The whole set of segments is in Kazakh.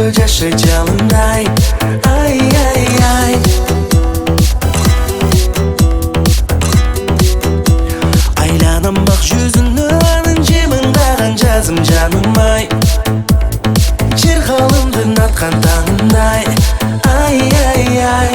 yaşayacağımday. Ay ay ay. Aylanam bak yüzünü anınca mındağın жазым canım ay. Çırğalımdın atkan tağınday. Ay ay ay.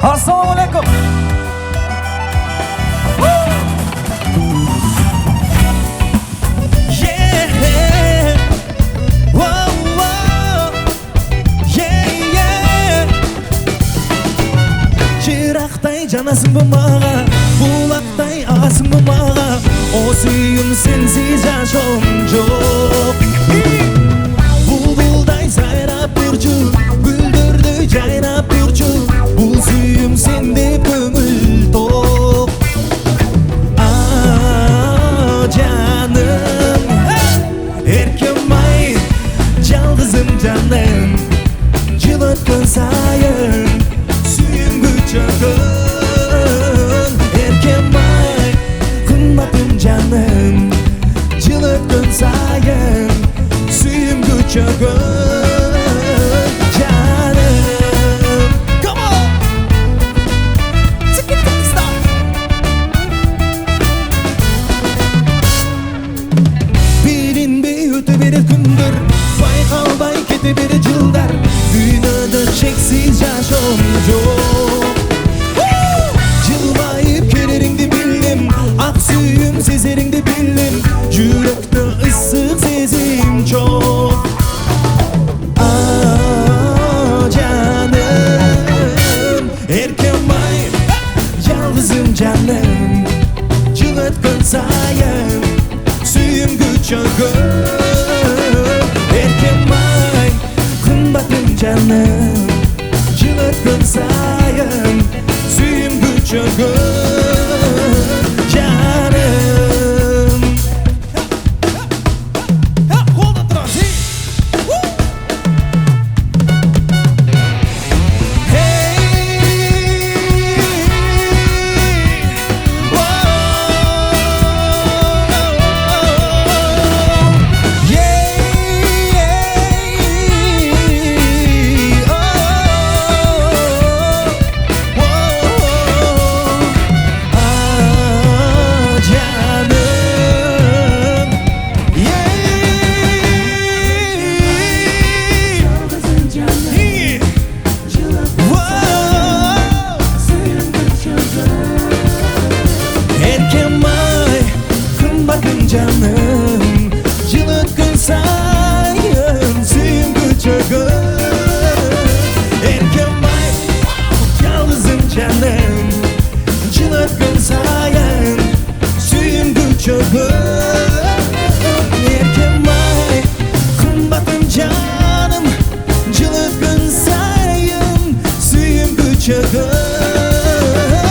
Assalomu alaykum. Yeah. Whoa, whoa. Yeah, yeah. Çıraqday canasın bu mağa, bulaqday ağasın bu mağa. O suyum sensiz yaşam yok. Bulbulday sayrap durcu, güldürdü cayrap durcu. Bu suyum sende köngül tok. Aa canım, erkem ay, yalnızım canım. Yıl ötken sayın, suyum güçökün. Erkem ay, kımmatım canım. Yıl ötken sayın, suyum güçökün. Çeksiz yaşam yok. Cılmayıp geliringdi bildim, ak suyum sezeringdi bildim. Yürekte ıssık sezim çok. Aa canım, erkem ay, yalnızım canım. Cılatkan sayım, suyum güçökün. Erkem ay, kımbatım canım. Cılatkan sayım, suyum güçökün. Canım. Kolda durası. Canım, cılıkın sayın, suyum güçökün. Erkem ay, yalnızım canım. Cılıkın sayın, suyum güçökün. Erkem ay, kımbatım canım. Cılıkın sayın, suyum güçökün.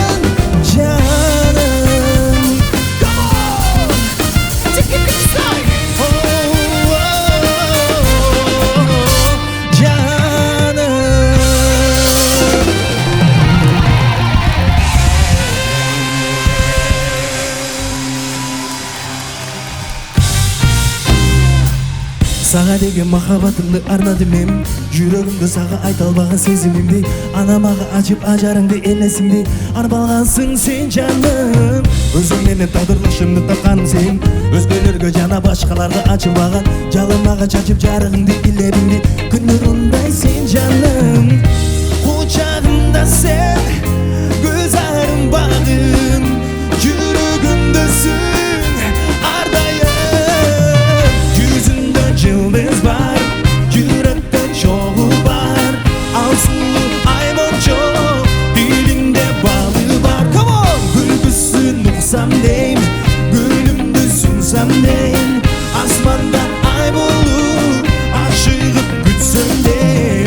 Sağa деген махаббатымды арнадым мен жүрөгүмдө сага айта албаган сезимимди ана мага ачып ажарыңды элесиңди арбалгансың сен жаным өзүң менен тагдырлашымды тапканым сен өзгөлөргө жана башкаларга ачылбаган жалынмага чачып жарыгыңды илеримди күн нурундай сен жаным кучагымда сен көз айрым багым жүрөгүмдөсүн ардайым жүзүндө жылдыз бар жүрөктө чогуу бар ал сулуу аймончо дилиңде балы бар күлкүсүн уксам дейм гүлүмдү сунсам дейм асманда ай болуп ашыгып күтсөм дейм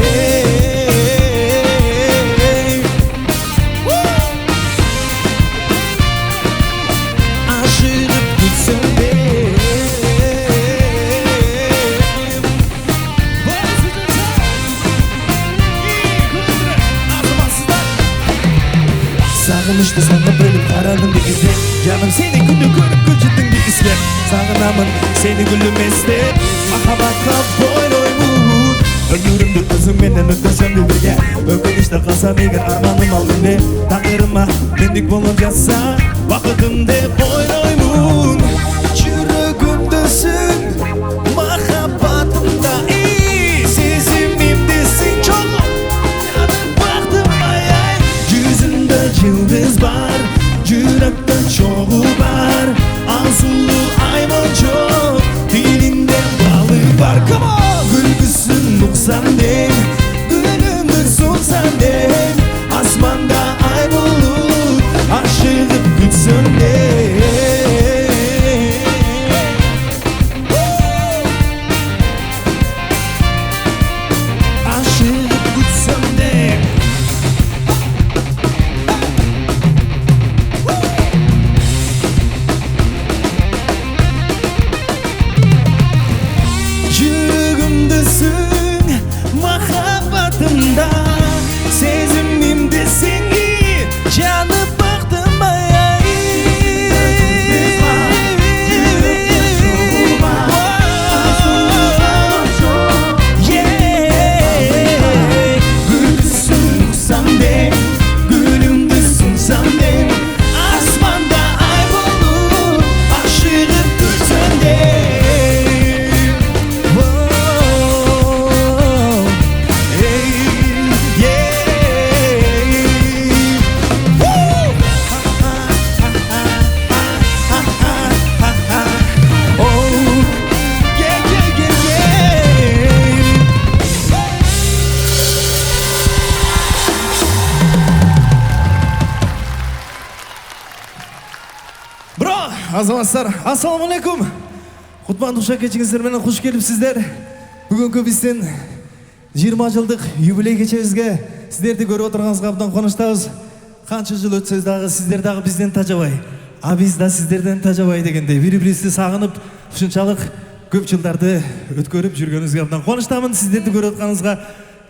ашыгып күтсөм дейм Сағынышты саңға бөліп қарадымды іздеп жаным сені күнде көріп көжеттіңді іздеп сағынамын сені күлім естеп махаббатқа бойлоймун өмірімді өзіңменен өткіземді бірге өкінішті қалсам егер арманым ал менде тағдырыма мендік болып жатса бақытым деп ойлоймун жүрегімдесің махаббатымда сезімімдесің чоң Yıldız var, yürekte çoğu var Al sulu aymonço, dilinde balı var Come on! Gülgüsün nuksan dem, gülümdür sunsan dem Asmanda ay bulut, aşığıp gütsün dem Aşığıp gütsün dem Жүрегімдесің махаббатымда сезімімдесің жанып бақтым ай Gülsün uksam dem, gülümdü sunsam dem Asmanda ay bulup aşığıp gülsün dem Азаматтар, ассалаумалейкум. Кутмандуу кечиңиздер менен куш келипсиздер. Бүгүнкү биздин 20 жылдык юбилей кечебизге сиздерди көрүп отурганыбызга абдан кубанычтабыз. Канча жыл өтсө дагы сиздер дагы бизден тажабай, а биз да сиздерден тажабай дегендей бири-бирибизди сагынып, ушунчалык көп жылдарды өткөрүп жүргөнүбүзгө абдан кубанычтамын. Сиздерди көрүп атканыбызга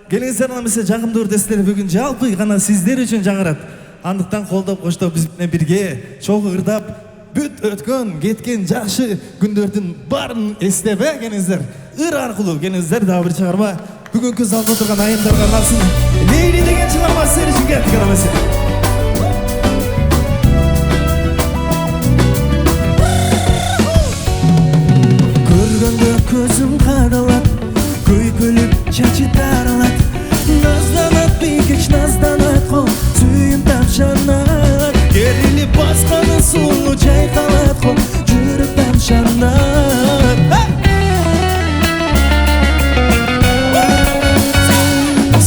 келиңиздер эмесе жагымдуу үрдестер бүгүн жалпы гана сиздер үчүн жаңырат. Андыктан колдоп коштоп биз менен бирге чогуу ырдап бүт өткөн кеткен жакшы күндөрдүн баарын эстеп келиңиздер. Ыр аркылуу келиңиздер дагы бир чыгарма бүгүнкү залда отурган айымдарга арналсын. Лейли деген чыгарма сиздер үчүн келди карабасы. Көргөндө көзүм кадалат, көйкөлүп чачы таралат. Назданат бийкеч, назданат кол, сүйүм тамшанат. Керилип басканы сулуу чайкалат кол, жүрөк тамшанат.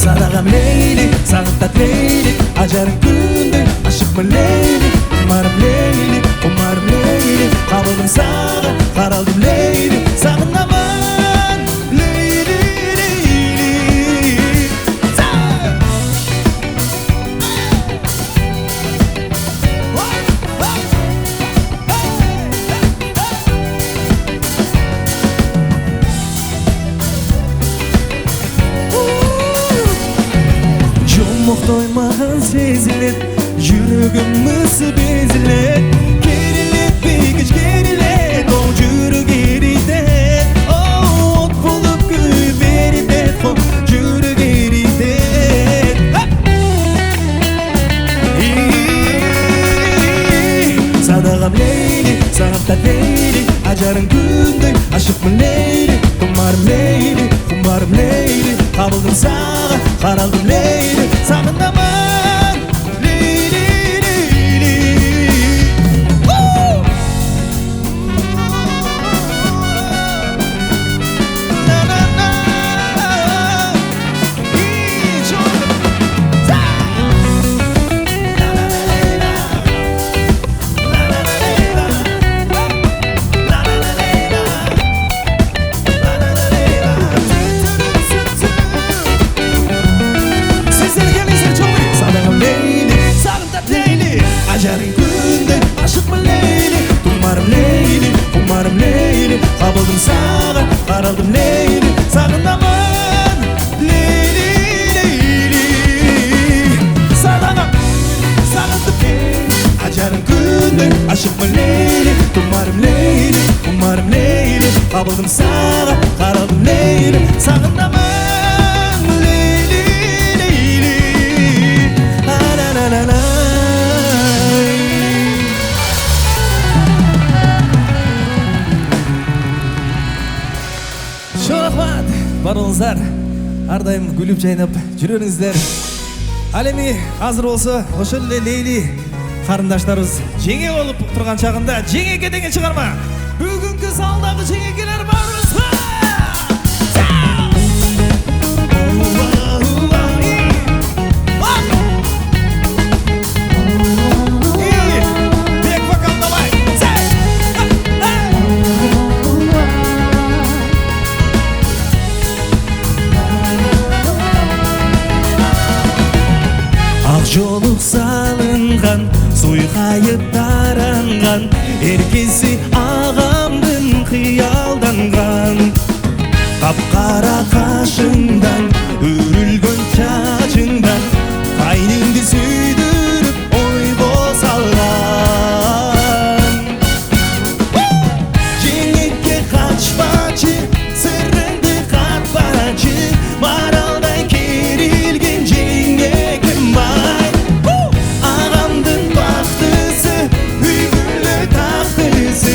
Садагам лейли, сагынтат лейли, ажарың күндөй ашыкмы лейли. Умарым лейли, умарым лейли, кабылдым сага, каралдым лейли. Сагынаман лейли, лейли. Doymağın sezilir, yürüğüm ısı bezilir. Gerilet bir güç gerilet, o yürü geride. Ot bulu Sağımda Leyli, acarın gündey aşıkmın Leyli, kumarım Leyli, kumarım Leyli. Kabıldım sağa, karaldım Leyli, sağındaman Leyli, Leyli. Na na na, hiç olmadı. La la la Leyla, la la la Leyla, la la la Leyla, la la la Leyla. Sizler gelirse çok iyi. Sağdağım Leyli, sağımda Leyli, acarın günde aşıkmın Leyli, umarım Leyli, umarım Leyli. Kabıldım sağa, karaldım Leyli, sağındaman Leyli, Leyli. Sağdağım, sağındım Leyli, acarın günde aşıkmın Leyli, umarım Leyli, umarım Leyli. Kabıldım sağa, karaldım Leyli, sağındaman Leyli, Leyli. La la la la la. Çok rahmat barыңыздар. Ардайым gülüp жайнап жүрөрүңүздөр. Ал эми азыр болсо ошол эле Лейли карындаштарыбыз жеңе болуп турган чагында жеңеке деген чыгарма. Бүгүнкү залдагы жеңекелер барыбызбы? Бек вокал давай. Ак жолук салынган, суйкайып таранган, эркеси агамдын кыялданган. Капкара кашыңдан, өрүлгөн чачыңдан, кайныңды сүйдүрүп ойго салган. Жеңекке качпачы, сырыңды катпачы, маралдай керилген жеңекем ай. Агамдын бактысы, үйгүлө тактысы,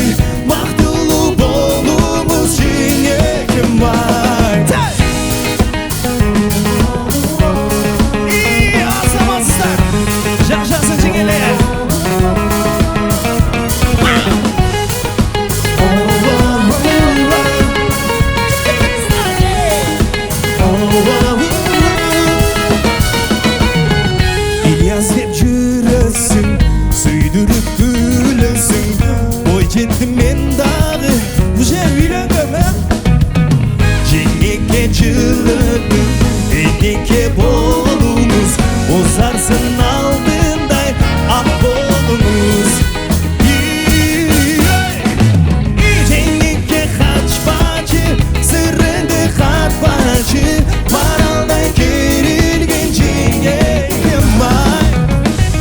бактылуу болуңуз жеңекем ай. Азаматсыздар, жакшасын жеңелер. İlyas деп жүрөсүң, сүйдүрүп күлөсүң. Ой жеттим мен дагы, уже үйлөнгөнмүн. Жеңекке жылытып, энеке болуңуз, озарсын алдындай ак болуңуз. Жеңекке качпачы, сырыңды катпачы, маралдай керилген жеңекем ай.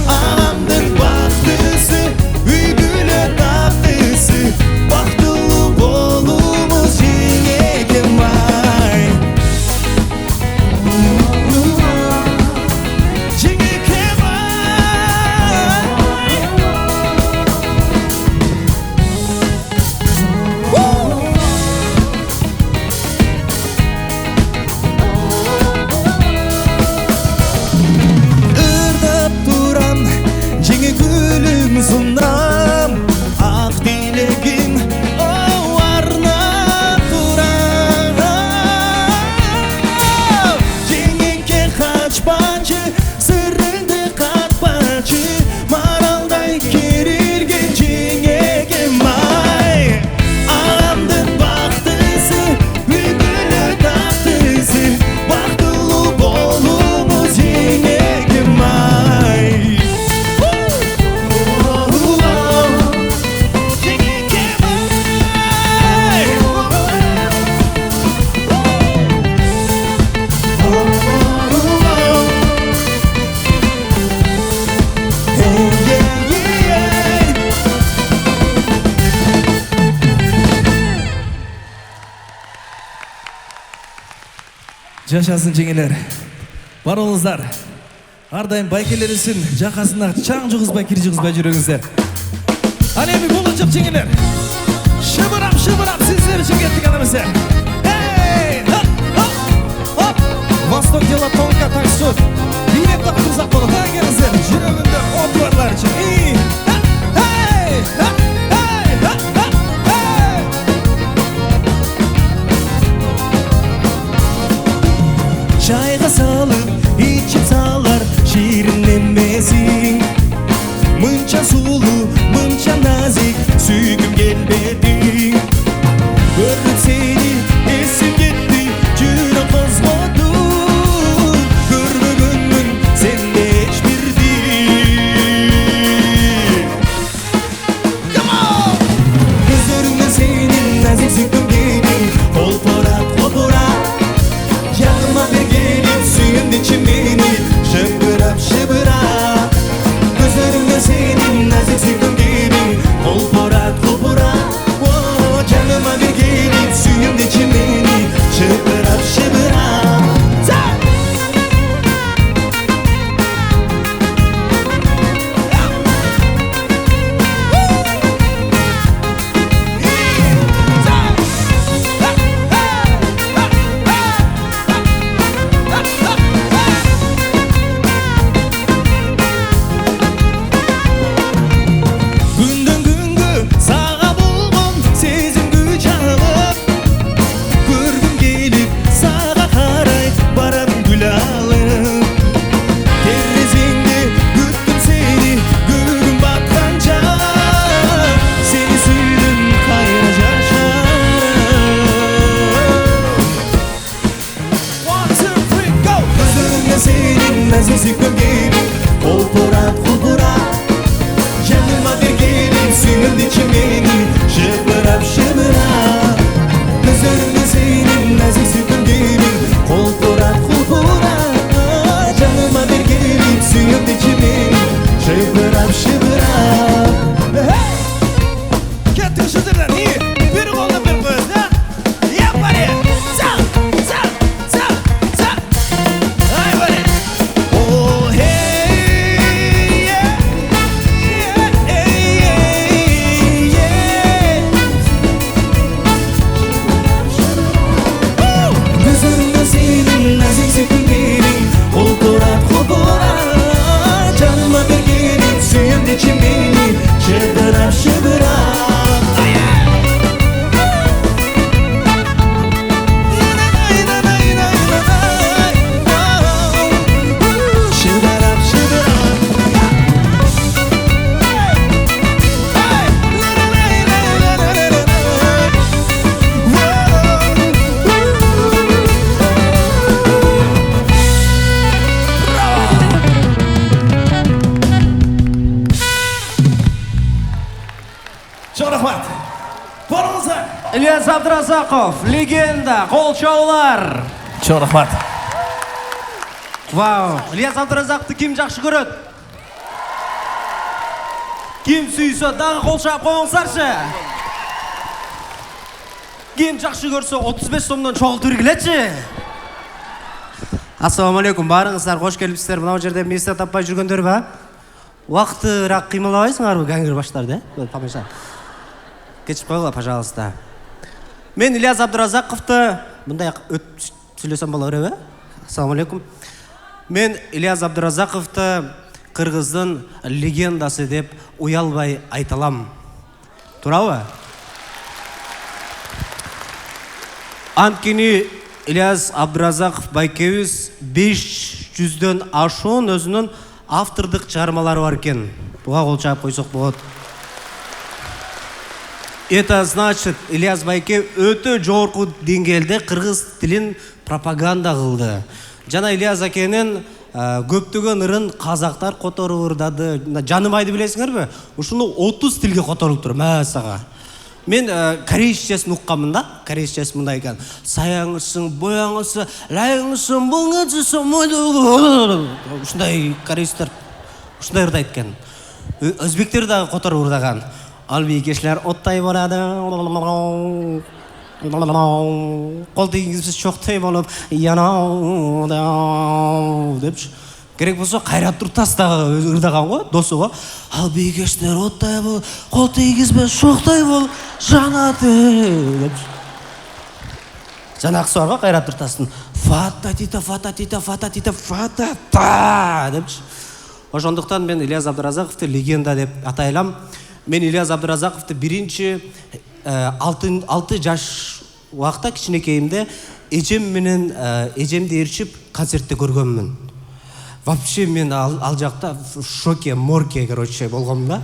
Агамдын бактысы, үйгүлө тактысы, бактылуу болуңуз жеңекем ай. Жеңекем ай. Ырдап турам, жеңе гүлүм сунам, ак тилегим арнап турам. Жеңекке качпачы, сырыңды катпачы, маралдай керилген жеңекем ай. Агамдын бактысы, үйгүлө тактысы, бактылуу болуңуз жеңекем ай. Жеңекем ай. Жашасын жеңелер. Барыңыздар. Ардайым байкелер үшін жақасына чаң жұғызбай, кир жұғызбай жүріңіздер. Alemi bulacak çingiler. Şıbırap sizler için gettik anamızı. Hey! Hop hop hop. Vostok dela tonka taksut. Bilep taktırsak kolu. Ha gelizler. Jirövünde otvarlar için. İyi. Hey! Hey! Hey! Çayga salıp içip sağlar şirinlenmesin. Mınça sulu, mınça nazik süygüm gelmedi. Gördüm seni, esim gitti, cüre bozmadı. Görme gönlüm sende hiçbir değil. Come on! Gözlerinde senin nazik süygüm gelin. Kolpora yanıma bir gelin, suyun için beni. Şıbırap gözlerinde senin nazik süygüm gelin. Kolpora canıma bir gelin, suyun için beni. Şıbırap günden güngü sağa bulgun sezim güç alıp. Gördüm gelip sağa karay baram gül alıp. Terezinde güttüm seni gülüm batkanca. Seni süydüm kaynaşa. 1, 2, 3, go! Gözlerinde senin nazik süygüm gelin. Kolpora yanıma bir gelin, suyun için beni. Şıbırap gözlerinde senin nazik süygüm gelin. Kolpora canıma bir gelin, suyun için beni. Şıbırap Kettin şıdırlar iyi. Bir kolda bir göz ha. Yap bari. Sağ. Ay bari. Oh hey yeah. Gözlerinde senin nazik süygüm gelin. Kolpora canıma bir gelin, suyun için beni. Şıbırap Çok rahmat. Bolыңыздар. İlyas Abdurazakov, legenda, қолшаулар. Çok rahmat. Vau, İlyas Abdurazakov'ты kim жақсы көреді? Kim sүйсе, дағы қолшап қойыңыздаршы. Kim жақсы көрсе, 35 сомнан чоғылтып келеді. Ассалаумағалейкум, барыңыздар, қош келіпсіздер. Мынау жерде месте таппай жүргендер ба? Уақытырақ қимылдабайсыңдар ғой, гангер баштарды, тамаша. Кетіп қойғыла, пожалуйста. Мен İlyas Abdurazakov'ты мындай сөйлесем бола бере бе? Ассалаумағалейкум. Мен İlyas Abdurazakov'ты қырғыздың легендасы деп уялбай айталам. Тура ба? Анткени İlyas Abdurazakov байкебиз 500дөн ашуун өзүнүн автордук чыгармалары бар экен. Буга кол чаап койсок болот. Это значит, İlyas байке өтө жогорку деңгээлде кыргыз тилин пропаганда кылды. Жана İlyas акенин көптөгөн ырын казактар которуп ырдады. Жаныбайды билесиңерби? Ушуну 30 тилге которуп тур. Мәсага. Мен корейчесин укканмын да. Корейчеси мындай экен. Саяңысың, бояңысы, лайыңысың, буңысың, ушундай корейстер ушундай ырдайт экен. Өзбектер да которуп ырдаган. Ал бийкешлер оттай барады. Кол тийгизбиз чоктой болуп, янау деп керек болса Қайрат Нұртас дагы ырдаган го, досу го. Ал бейкештер оттай бол, кол тийгизбе шоктой бол, жанаты. Жанакысы бар го Қайрат Нұртастын. Фата-тита, фата-тита, фата-тита, фата-та депчи. Ошондуктан мен Ильяс Абдыразаковду легенда деп атайлам. Мен Ильяс Абдыразаковду биринчи 6 жаш убакта кичинекейимде эжемди ээрчип концертте көргөнмүн. Вообще мен ал жакта в шоке, морке, короче, болгом да.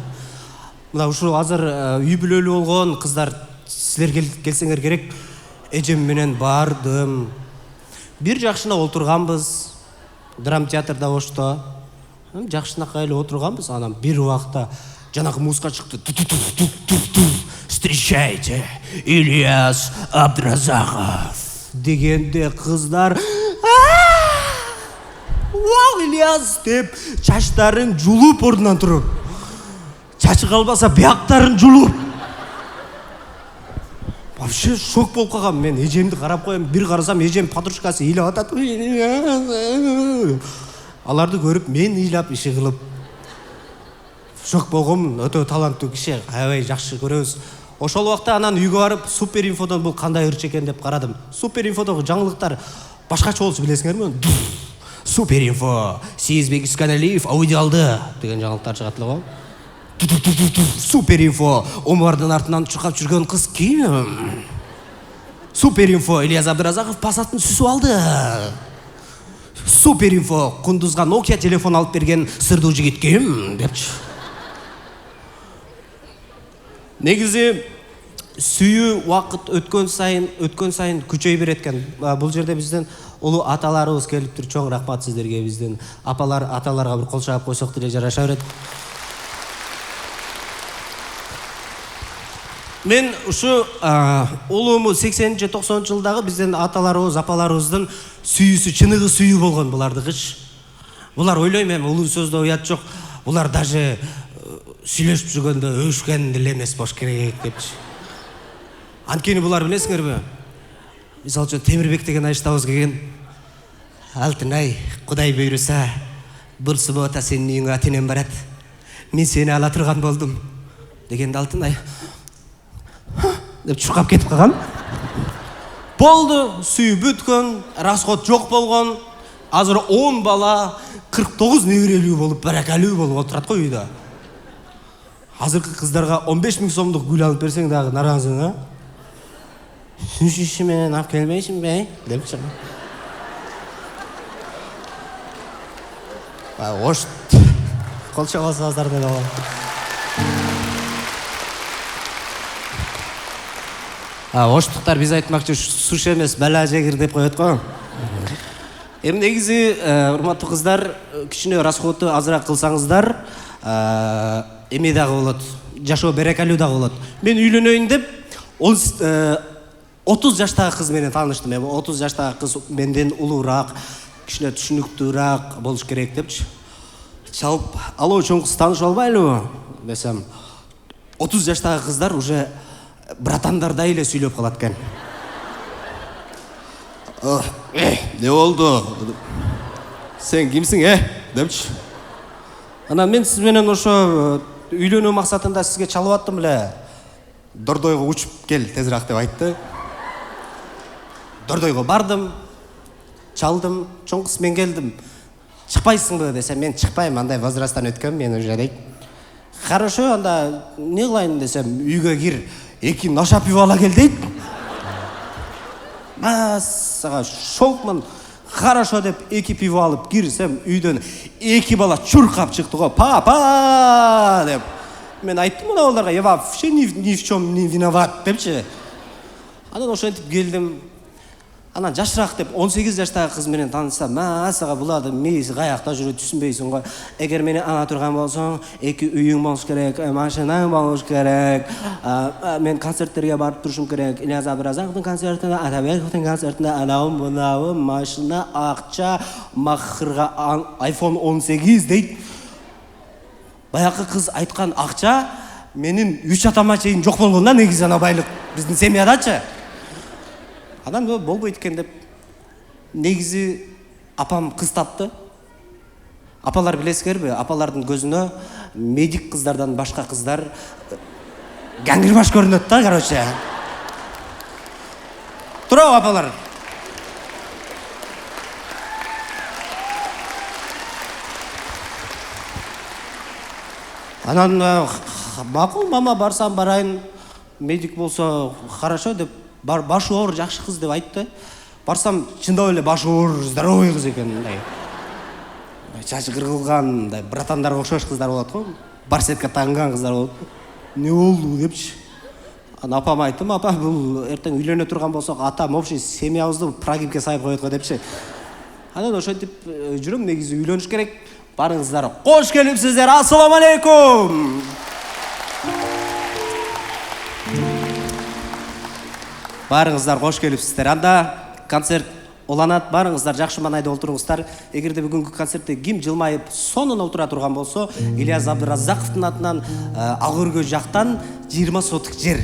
Мына ушул азыр үй бүлөлүү болгон кыздар, силер келсеңер керек. Эжем менен бардым. Бир жакшына отурганбыз. Драм театрда ошто. Жакшынакай эле отурганбыз. Анан бир убакта жанагы музыка чыкты. Встречайте, Ильяс Абдыразаков дегенде кыздар Вау, Ильяс деп чачтарын жулуп ордунан туруп. Чачы калбаса бияктарын жулуп. Вообще шок болуп калгам мен. Эжемди карап коем, бир карасам эжем подружкасы ыйлап атат. Аларды көрүп мен ыйлап иши кылып шок болгом. Өтө таланттуу киши, аябай жакшы көрөбүз. Ошол убакта анан үйгө барып Супер Инфодон бул кандай ырчы экен деп карадым. Супер Инфодогу жаңылыктар башкача болчу, билесиңерби? Супер Инфо, Сезбек Исканалиев аудиалды деген жаңылыктар чыгат эле го. Супер Инфо, Омардын артынан чуркап жүргөн кыз ким? Супер Инфо, Ильяс Абдыразаков пассатын сүзүп алды. Супер Инфо, Кундузга Nokia телефон алып берген сырдуу жигит ким? Депчи. Негизи сүйүү убакыт өткөн сайын күчөй берет экен. Бул жерде биздин улуу аталарыбыз келиптир. Чоң рахмат сиздерге. Биздин аталарга бир кол чаап койсок деле жараша берет. Мен ушу улууму 80-90 жылдагы биздин аталарыбыз, апаларыбыздын сүйүүсү чыныгы сүйүү болгон булардыкыч. Булар ойлойм эми улуу сөздө уят жок. Булар даже сүйлөшүп жүргөндө өшкөн деле эмес болуш керек депчи. Анткени булар билесиңерби? Мисалы үчүн Темирбек деген айыштабыз келген. Алтынай, Кудай буйруса, бул суббота сенин үйүңө атенем барат. Мен сени ала турган болдум. Дегенде Алтынай деп чуркап кетип калган. Болду, сүйүү бүткөн, расход жок болгон. Азыр 10 бала, 49 неберелүү болуп, баракалуу болуп отурат го үйдө. Азыркы кыздарга 15 000 сомдук гүл алып берсең дагы наразысың, а? Сүшүшү менен алып келбейсиңби? Деп чыгып. Ош кол чабасыңыздар деп алам. Оштуктар биз айтмакчы суш эмес, бала жегир деп коет го. Эми негизи урматтуу кыздар, кичине расходду азыраак кылсаңыздар, эме дагы болот. Жашоо берекалуу дагы болот. Мен үйлөнөйүн деп 30 жаштагы кыз менен тааныштым. 30 жаштагы кыз менден улуураак, кичине түшүнүктүүрөөк болуш керек депчи. Чалып, алуу чоң кыз таанышып албайлыбы десем, 30 жаштагы кыздар уже братандардай эле сүйлөп калат экен. Не болду? Сен кимсиң, депчи. Анан мен сиз менен ошо үйлөнүү максатында сизге чалып аттым эле. Дордойго учуп кел тезирээк деп айтты. Дордойго бардым, чалдым, чоң кыз мен келдим. Чыкпайсыңбы десем, мен чыкпайм, андай возрасттан өткөм, мен уже дейт. Хорошо, анда не кылайын десем, үйгө кир, 2 наша пиво ала кел дейт. Сага шокмун. Хорошо деп 2 пиво алып кирсем, үйдөн 2 бала чуркап чыкты го. Папа деп. Мен айттым мына балдарга, я вообще ни в чем не виноват депчи. Анан ошентип келдим. Анан жашыраак деп 18 жаштагы кыз менен таанышсам, сага буларды мейиси каякта жүрөт түшүнбөйсүң го. Эгер мени ала турган болсоң, 2 үйүң болуш керек, машинаң болуш керек. Мен концерттерге барып турушум керек. Ильяс Абдыразаковдун концертине, Атабековдун концертине, анабы, мынабы, машина, акча, махырга iPhone 18 дейт. Баякы кыз айткан акча менин 3 атама чейин жок болгон да, негизи ана байлык биздин семьядачы. Анан болбойт экен деп негизи апам кыз тапты. Апалар білесіздербі? Апалардың көзіне медик қыздардан башқа қыздар гангрибаш көрінеді да, короче. Тұрау, апалар. Анан мақұл, мама, барсам барайын, медик болса хорошо деп, башы ауыр жақсы қыз деп айтты. Барсам, шындап эле башы ауыр, здоровый қыз екен. Шашы қырғылған, братандарға ұқсас қыздар болады ғой. Барсетка таңған қыздар болады. Не болды депші. Апам айттым, апа, бұл ертең үйлене тұрған болсақ, атам общий семьябызды прогибке сайып қояды ғой депші. Анан ошентип жүрөм, негизи үйлөнүш керек. Барыңыздар, қош келіпсіздер, ассаламу алейкум. Барыңыздар, қош келіпсіздер. Анда концерт оланат, барыңыздар, жақшы маңайда отырыңыздар. Егерде бүгінгі концертте ким жылмайып сонун отура турган болсо, Ильяз Абдыразаковтун атынан Ағыркө жактан 20 сотық жер.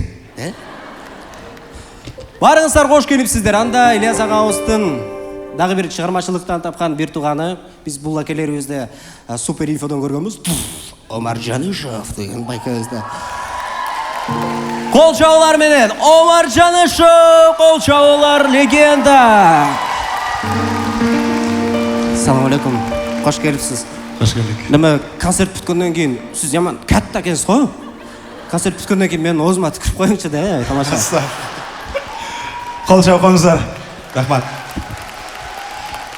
Барыңыздар, қош келіпсіздер. Анда Ильяз агабыздын дагы бир чыгармачылыктан тапкан бир тууганы, биз бул акелерибизде супер инфодон көргөнбүз. Омар Жанышев деген байкабызда. Кол чабуулар менен Омар Жанышев, кол чабуулар легенда. Ассаламу алейкум. Кош келипсиз. Кош келдик. Неме концерт бүткөндөн кийин сиз яман катта экенсиз го? Концерт бүткөндөн кийин мен оозума түкүрүп коюңчу да, тамаша. Кол чабыңыздар. Рахмат.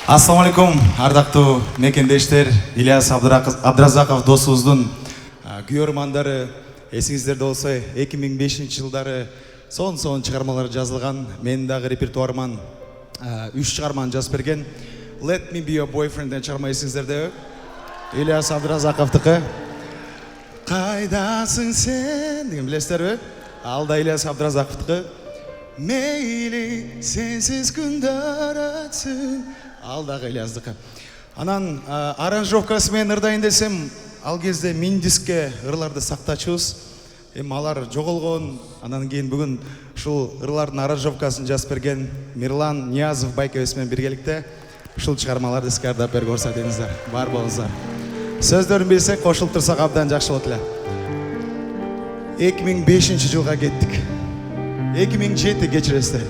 Ассаламу алейкум, ардактуу мекендештер. Ильяз Абдыразаков досубуздун күйөрмандары, эсиңиздерде болсо 2005-жылдары сон чыгармалар жазылган. Мен дагы репертуарман 3 чыгарманы жазып берген. Let me be your boyfriend деген чыгарма эсиңиздерде. Ильяз Абдыразаковдуку. Кайдасың сен деген билесиздерби? Ал да Ильяз Абдыразаковдуку. Мейли сенсиз күндөр өтсүн. Ал дагы Ильяздыкы. Анан аранжировкасы менен ырдайын десем, ал кезде миндискке ырларды сактачубуз. Алар жоголгон. Анан кийин бүгүн ушул ырлардын аранжировкасын жазып берген Мирлан Ниязов байкебиз менен биргеликте ушул чыгармаларды сизге ардап берип көрсөтөңүздөр. Бар болуңуздар. Сөздөрүн билсек, кошулуп турсак абдан жакшы болот эле. 2005-жылга кеттик. 2007 кечиресиздер.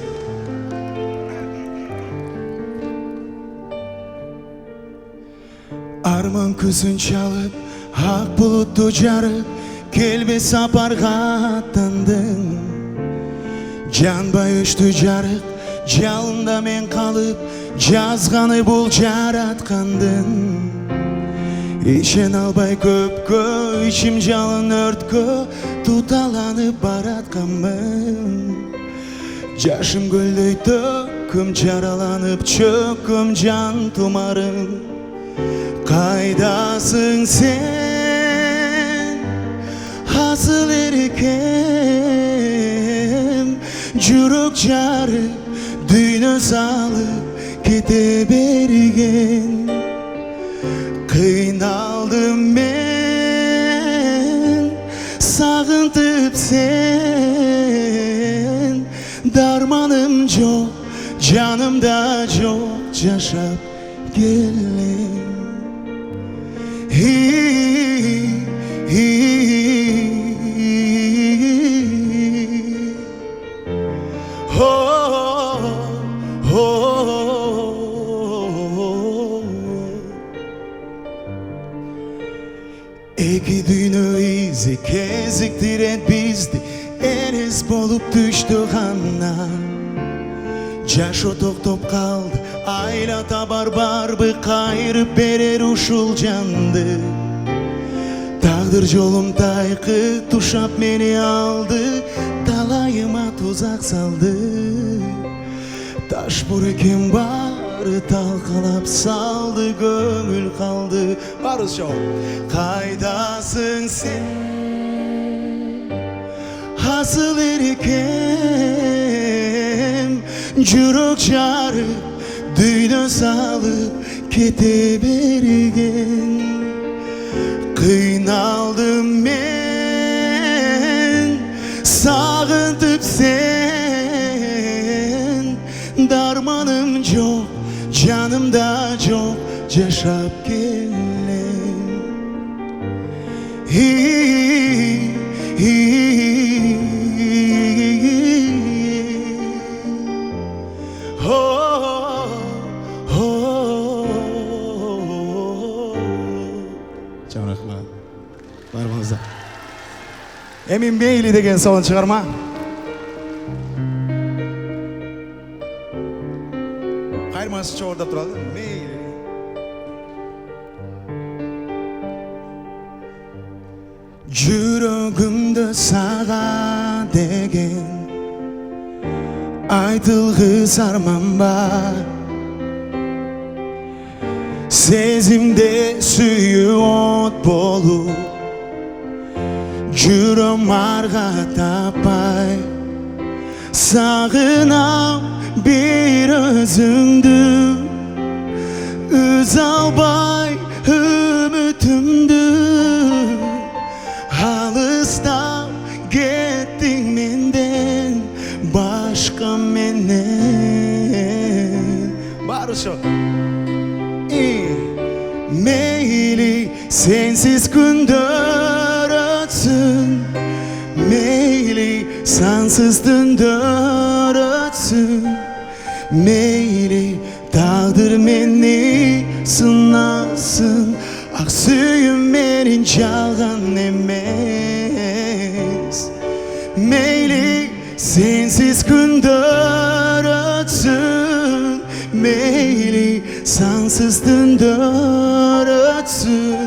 Арман көзүн чалып, ак булутту жарып, келбес сапарга аттандым. Жанбай өчтү жарык, жалында мен калып, жазганы бул жараткандын. Ишен албай көпкө, ичим жалын өрткө, туталанып баратканмын. Жашым көлдөй төккөм, жараланып чөккөм жан тумарым. Кайдасың сен, асыл эркем, жүрөк жарып, дүйнө салып, кете берген. Кыйналдым мен, сагынтып сен, дарманым жок, жанымда жок, жашап келем. Эки дүйнө изи кезиктирет бизди, эрес болуп түштү гана. Жашоо токтоп калды, айлата барбы, кайрып берер ушул жанды. Тагдыр жолум тайкы, тушап мени алды, талайыма тузак салды. Таш бурекем бары талкалап салды, көңүл калды. Барыз жол. Кайдасың сен, асыл эркем, жүрөк жарып, дүйнө салып, кете берген. Кыйналдым мен, сагынтып сен, дарманым жок, жанымда жок, жашап келем. Çok rahmat. Barbanızda. Emin Beyli деген son çıkarma. Kayırması çoğurda turadi. Meyli. Жүрөгүмдө сага деген айтылгыс арман бар. Сезимде сүйүү от болуп жүрөм арга таппай. Сагынам бир өзүңдү, үзе албай үмүтүмдү. Alыстап кеттиң менден башка менен. Бар ошо. Meyli sensiz күндөр өтсүн, meyli sansız түндөр өтсүн, meyli taqdir meni sınasın. Ак сүйүм менин жалган эмес. Meyli sensiz күндөр өтсүн, meyli sansız түндөр өтсүн,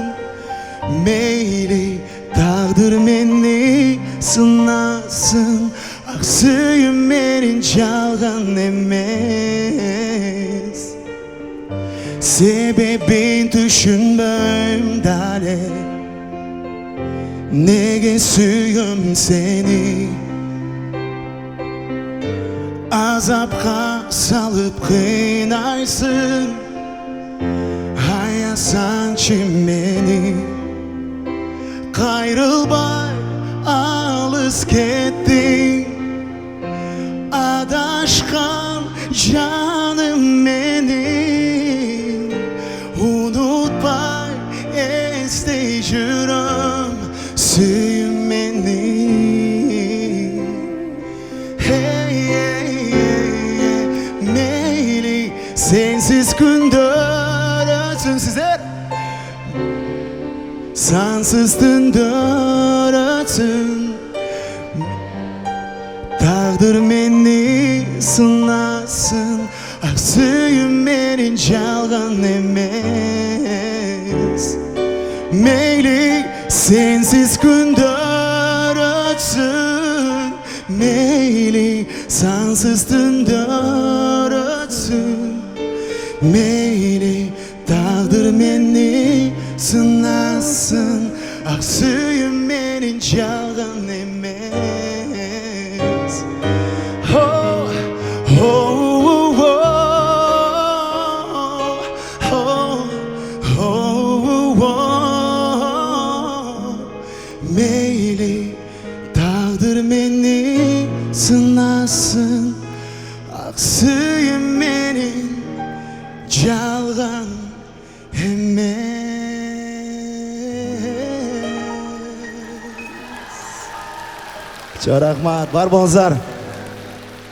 meyli taqdir meni sınasın. Ак сүйүм менин жалган эмес. Sebebin düşünmem dale, nege suyum seni. Azapka salıp kıynaysın, hayasan çimeni. Kayrılbay alız kettin, adaşkan canım benim. Unutmay estey жүрөм сүйүм мени. Meyli sensiz күндөр өтсүн sizler. Sansız түндөр өтсүн, taqdir meni sınasın. Ак сүйүм менин жалган эмес. Meyli sensiz күндөр өтсүн, meyli sansız түндөр өтсүн, meyli taqdir meni sınasın. Ак сүйүм менин жалган эмес. Meyli taqdir meni sınasın. Ак sүйүм менин жалган эмес. Çok rahmat, var bolыңыздар.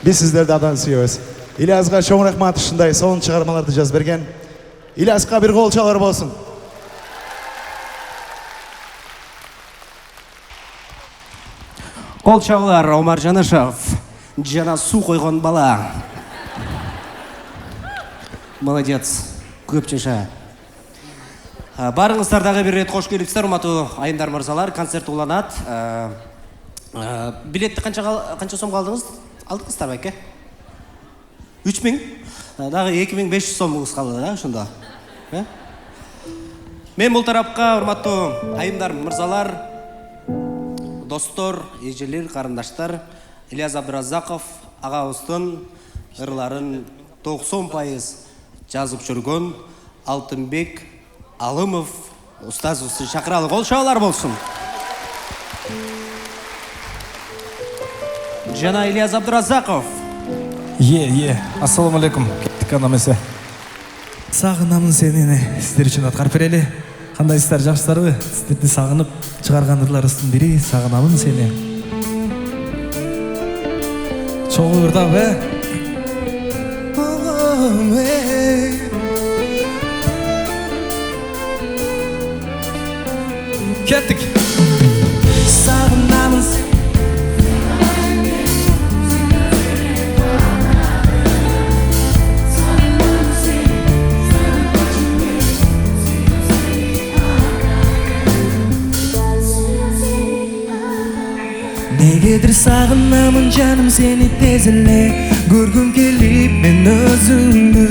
Biz sizlerdi abdan suyuyoruz. İlyas'a çok rahmat ушундай son çıkarmalarda жазып берген. İlyas'a bir kol çalar bolsun. Кол чабуулар Омар Жанышев жана суу койгон бала. Молодец. Көп жаша. Барыңыздар дагы бир рет кош келипсиздер, урматтуу айымдар мырзалар. Концерт уланат. Билетти канча сомго алдыңыз? Алдыңыздар байке? 3000. Дагы 2500 сомуңуз калды да, ошондо. Мен бул тарапка урматтуу айымдар мырзалар, достор, эжелер, карындаштар, Ильяс Абдыразаков агабыздын ырларын 90% жазып жүргөн Алтынбек Алымов устазыбызды чакыралы. Кол чабуулар болсун. Жана Ильяс Абдыразаков. Ассаламу алейкум. Кеттік анамесе. Сағынамын сені, сіздер үшін атқарып берелі. Кандайсыздар, жакшысыздарбы? Сиздерди сагынып чыгаргандырларыбыздын бири "Сагынамын сени". Чогуу ырдап, Кеттик. Сагынамын сени. Negedir sağınamın canım seni tez ele Görgüm kelip men özüңdü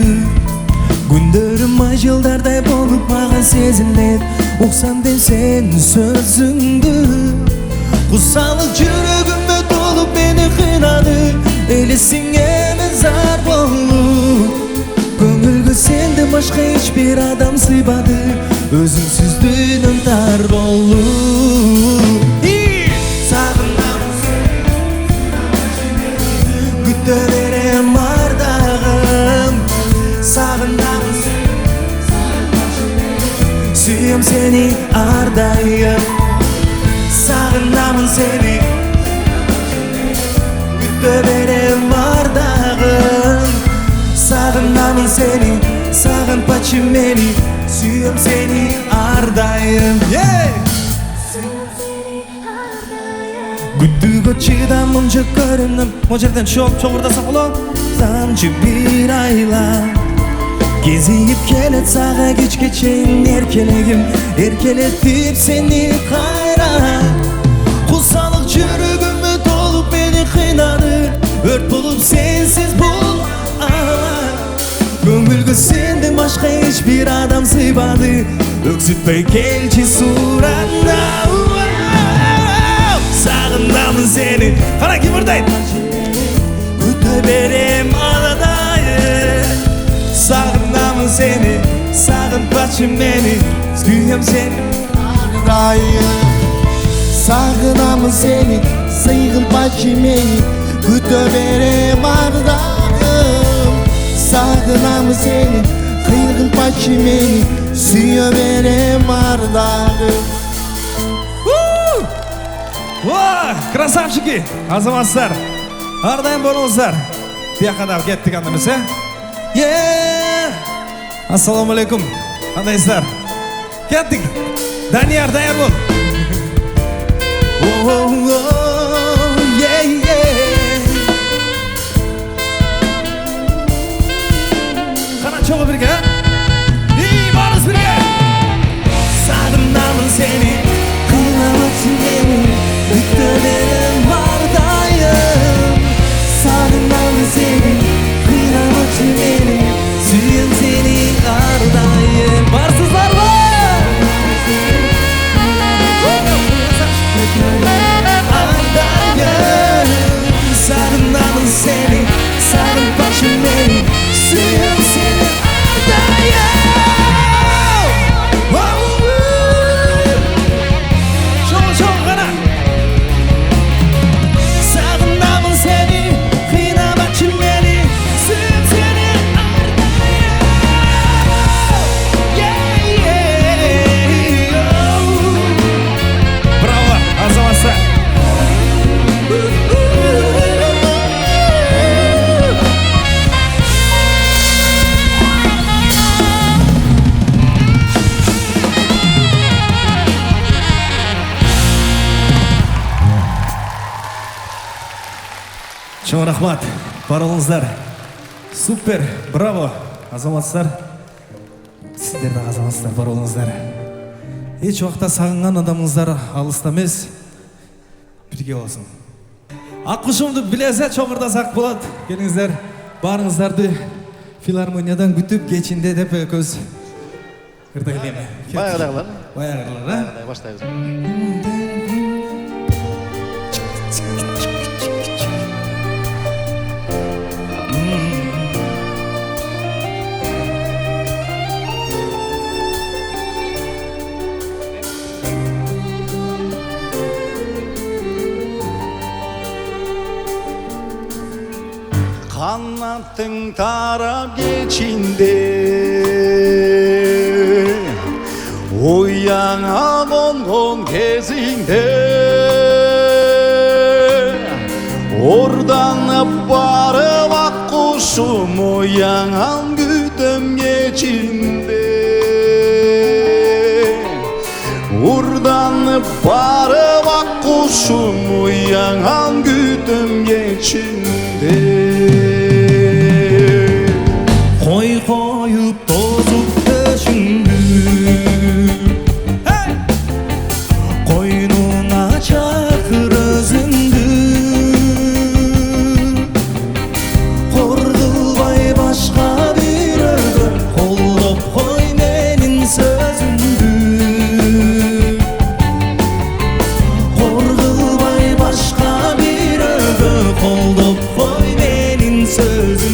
Gündörüm ay yıldarday bolup maga sezilet Uksam dem sen sözüңdü Kusalık жүрөгүмө dolup meni kıynadı Eylesin emen zar bolup Көңүлгө senden başka hiçbir adam sıybadı Özüңsüzdüğünün tar bolup Dönerim ardağım Sağınamın Suyum seni ardayım Sağınamın seni Dönerim ardağım Sağınamın seni Sağın paçım beni Suyum seni ardayım Güttügө чыдамым жок көрүнүм О жерден чогурдасак болот Тамчы бир айла Кезип келет сага кечке чейин эркелегим Эркелетип сени кайра Кусалык жүрөгүмө толуп мени кыйнады Өрт болуп сенсиз бул Көңүлгө сенден башка эч бир адам сыйбады Өксүтпөй келчи суранда Sağınamın seni Kara kim buradaydı? Güte benim aladayı Sağınamın seni Sağın paçım beni Suyum seni Ardayı Sağınamın seni Sıyğın paçım beni Güte benim aladayım Sağınamın seni Kıyğın paçım beni Suyum benim aladayım Красавчики, азаматсыздар, ардайым болуңуздар. Бияка да кеттик анда эмес, Ассаламу алейкум. Кандайсыздар? Кеттик. Данияр, даяр бол. Кана чогуу бирге, барыбыз бирге. Сагынамын сени, кыйнабатсың мени. Dönerim ardayım Sağınamın seni Kıynamakçı beni Suyum seni ardayım Varsızlar var Ardayım Sağınamın seni Sağın başım beni Suyum seni ardayım Çok kana Чоң рахмат, бар болуңуздар. Супер, браво, азаматсыздар. Сиздер да азаматсыздар, бар болуңуздар. Эч убакта сагынган адамыңыздар алыста эмес, бирге болсун. Аккушумду билесе чогурдасак болот. Келиңиздер, баарыңыздарды филармониядан күтүп кечинде деп көз ырдай элеме. Баягыдагылар. Баягыдагылар, Баштайбыз. Kanatın taraf geçinde Oy Uyana kongon kezinde Ordanıp barıp ak kuşum uyanan güdüm geçinde Urdanıp barıp ak kuşum uyanan güdüm geçinde Koy koyup tozup döşündü Koynuna çakır özündü Korkubay başka bir ögü Kollop koy menin sözündü Korkubay başka bir ögü Kollop koy menin sözündü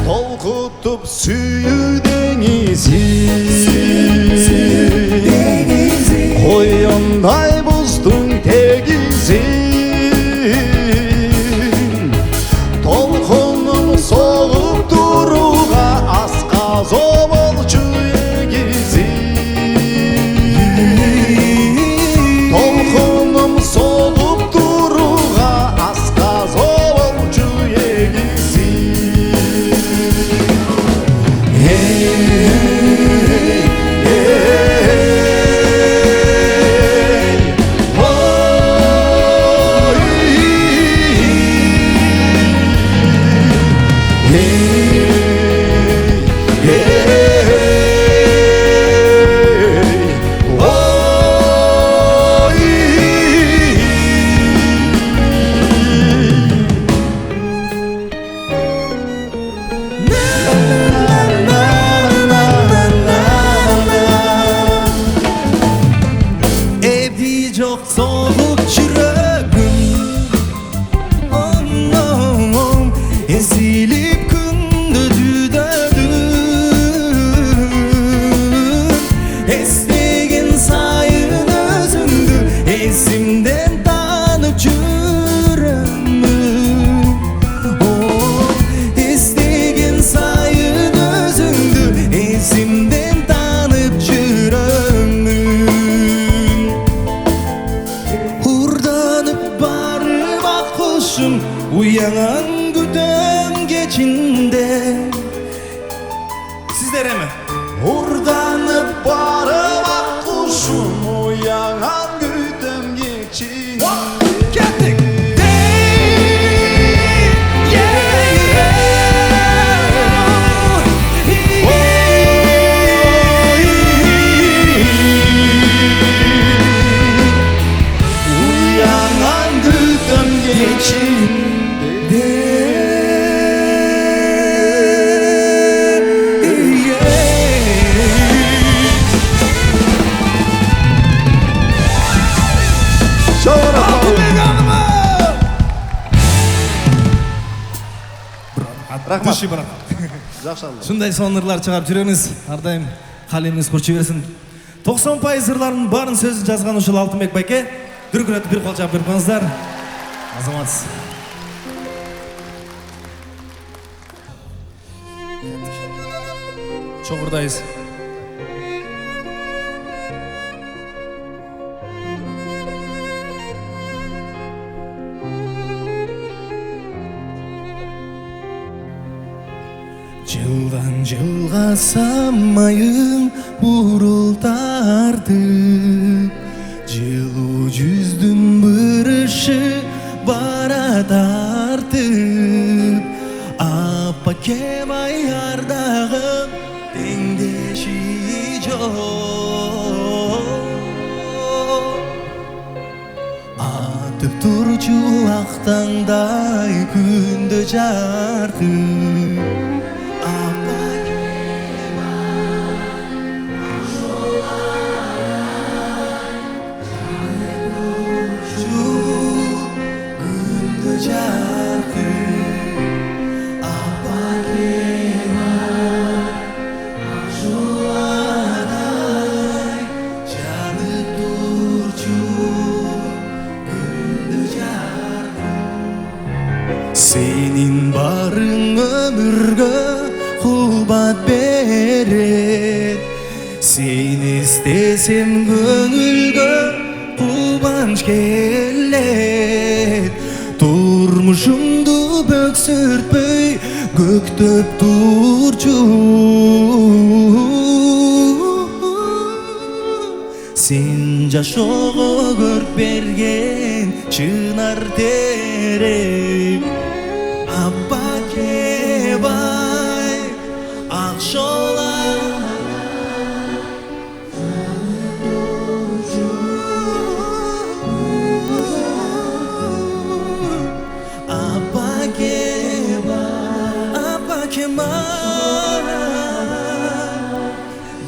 Tolkutup süyü denizi Koyunday buzdun tegizi Tolkunum soğup duruğa Asqaz obolçu egizi Tolkunum soğup duruğa Asqaz obolçu egizi Evdi çok soğuk çırağım Anam ezilip kündü düdödüm Esnegin sayın özündü Esimden tanıp çürümüm Esnegin sayın özündü Esimden tanıp çürümüm Hurdanıp barıp ak kuşum Uyanan güdüm geçinde Sizlere mi? Hurdanıp barıp ak kuşum uyanan güdüm geçinde Geldik. Uyanan güdüm geçinde Rahmat. Şunday sonlarlar çıkarıp жүрөңүз. Ар дайым калемиңиз курчу берсин. 90% ырлардын баарын сөзүн жазган ушул Алтынбек байке. Дүркүрөтүп бир кол жаап берип коюңуздар. Азаматсыз. Чоңурдайбыз. Жылдан жылга самайым бурултарды Жылуу жүздүн бырышы бара тартып Апакем аярдагым теңдеши жок Атып турчу ак таңдай күндө жартып quvvat berет. Seni istesem көңүлгө quvonch келет. Turmuşumdu böksürtpöy көктөп turчу. Sen жашоого көрүп берген чынар терек. Абба кебай акшола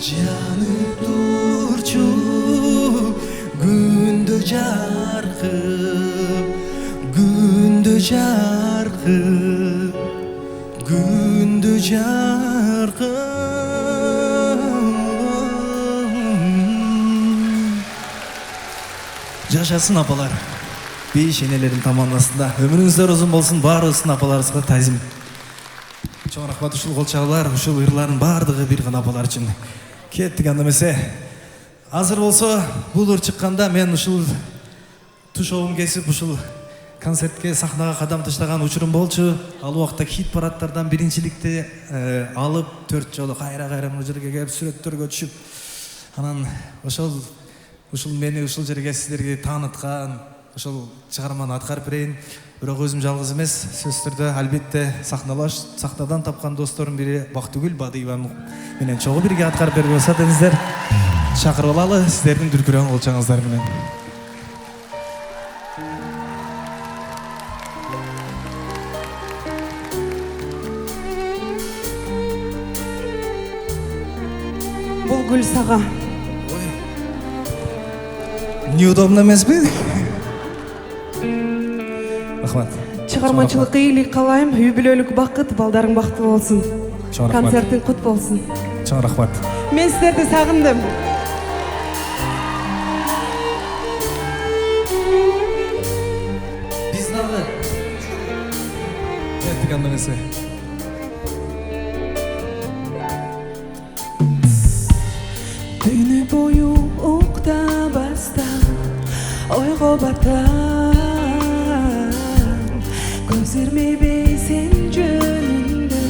Janıp durçu gündü jarkıp, gündü jarkıp, gündü jarkıp. Жашасын апалар. Бейіш енелерін тамамласында. Өміріңіздер ұзын болсын, бар olsun апаларыңызға тазим. Чоң рахмат ушул колчаалар, ушул ырлардын баардыгы бир гана апалар үчүн. Кеттик анда эмесе. Азыр болсо, бул ыр чыкканда мен ушул тушообум кесип, ушул концертке сахнага кадам таштаган учурум болчу. Ал убакта хит парадтардан биринчиликти алып, 4 жолу кайра мына жерге келип сүрөттөргө түшүп, анан ушул мени ушул жерге сиздерге тааныткан, ушул чыгарманы аткарып берейин. Бирок өзүм жалгыз эмес, сөзсүз түрдө албетте сахнадан тапкан достордун бири Бактыгүл Бадыева менен чогуу бирге аткарып берип болсо деңиздер. Чакырып алалы сиздердин дүркүрөң колчаңыздар менен. Бул гүл сага. Неудобно эмеспи? Рахмат. Чыгармачылыкка ийгилик каалайм, юбилейлик бакыт, балдарың бактылуу болсун. Концертиң кут болсун. Чоң рахмат. Мен сиздерди сагындым. Биз дагы кеттик анда эмесе. Түнү бою уктабастан ойго батам, көз ирмебей сен жөнүндө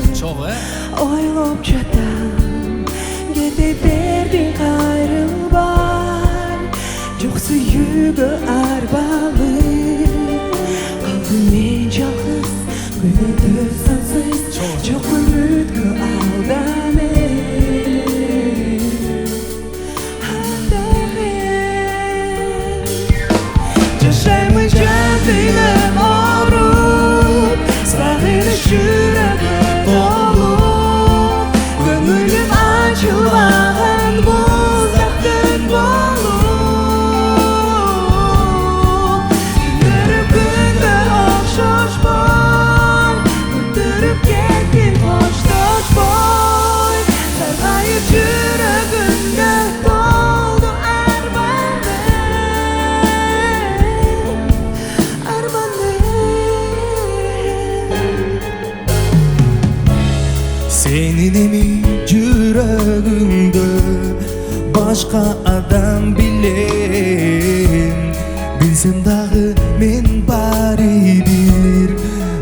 ойлоп жатам. Кете бердиң кайрылбай, жок сүйүүгө арбалып, калдым мен жалгыз, күнөдө сансыз, жок үмүткө алданып. Жашаймын жандыйым ооруп, сагыныш жүрөгү толуп, көңүлүм ачылган муздактын болуп. Күндөрүм күнгө окшошпой, өтүрүп кеттим коштошпой. Саргайып жүрөгүмдө толду Senin emi жүрөгүңдө башка адам билем. Билсем дагы мен баары бир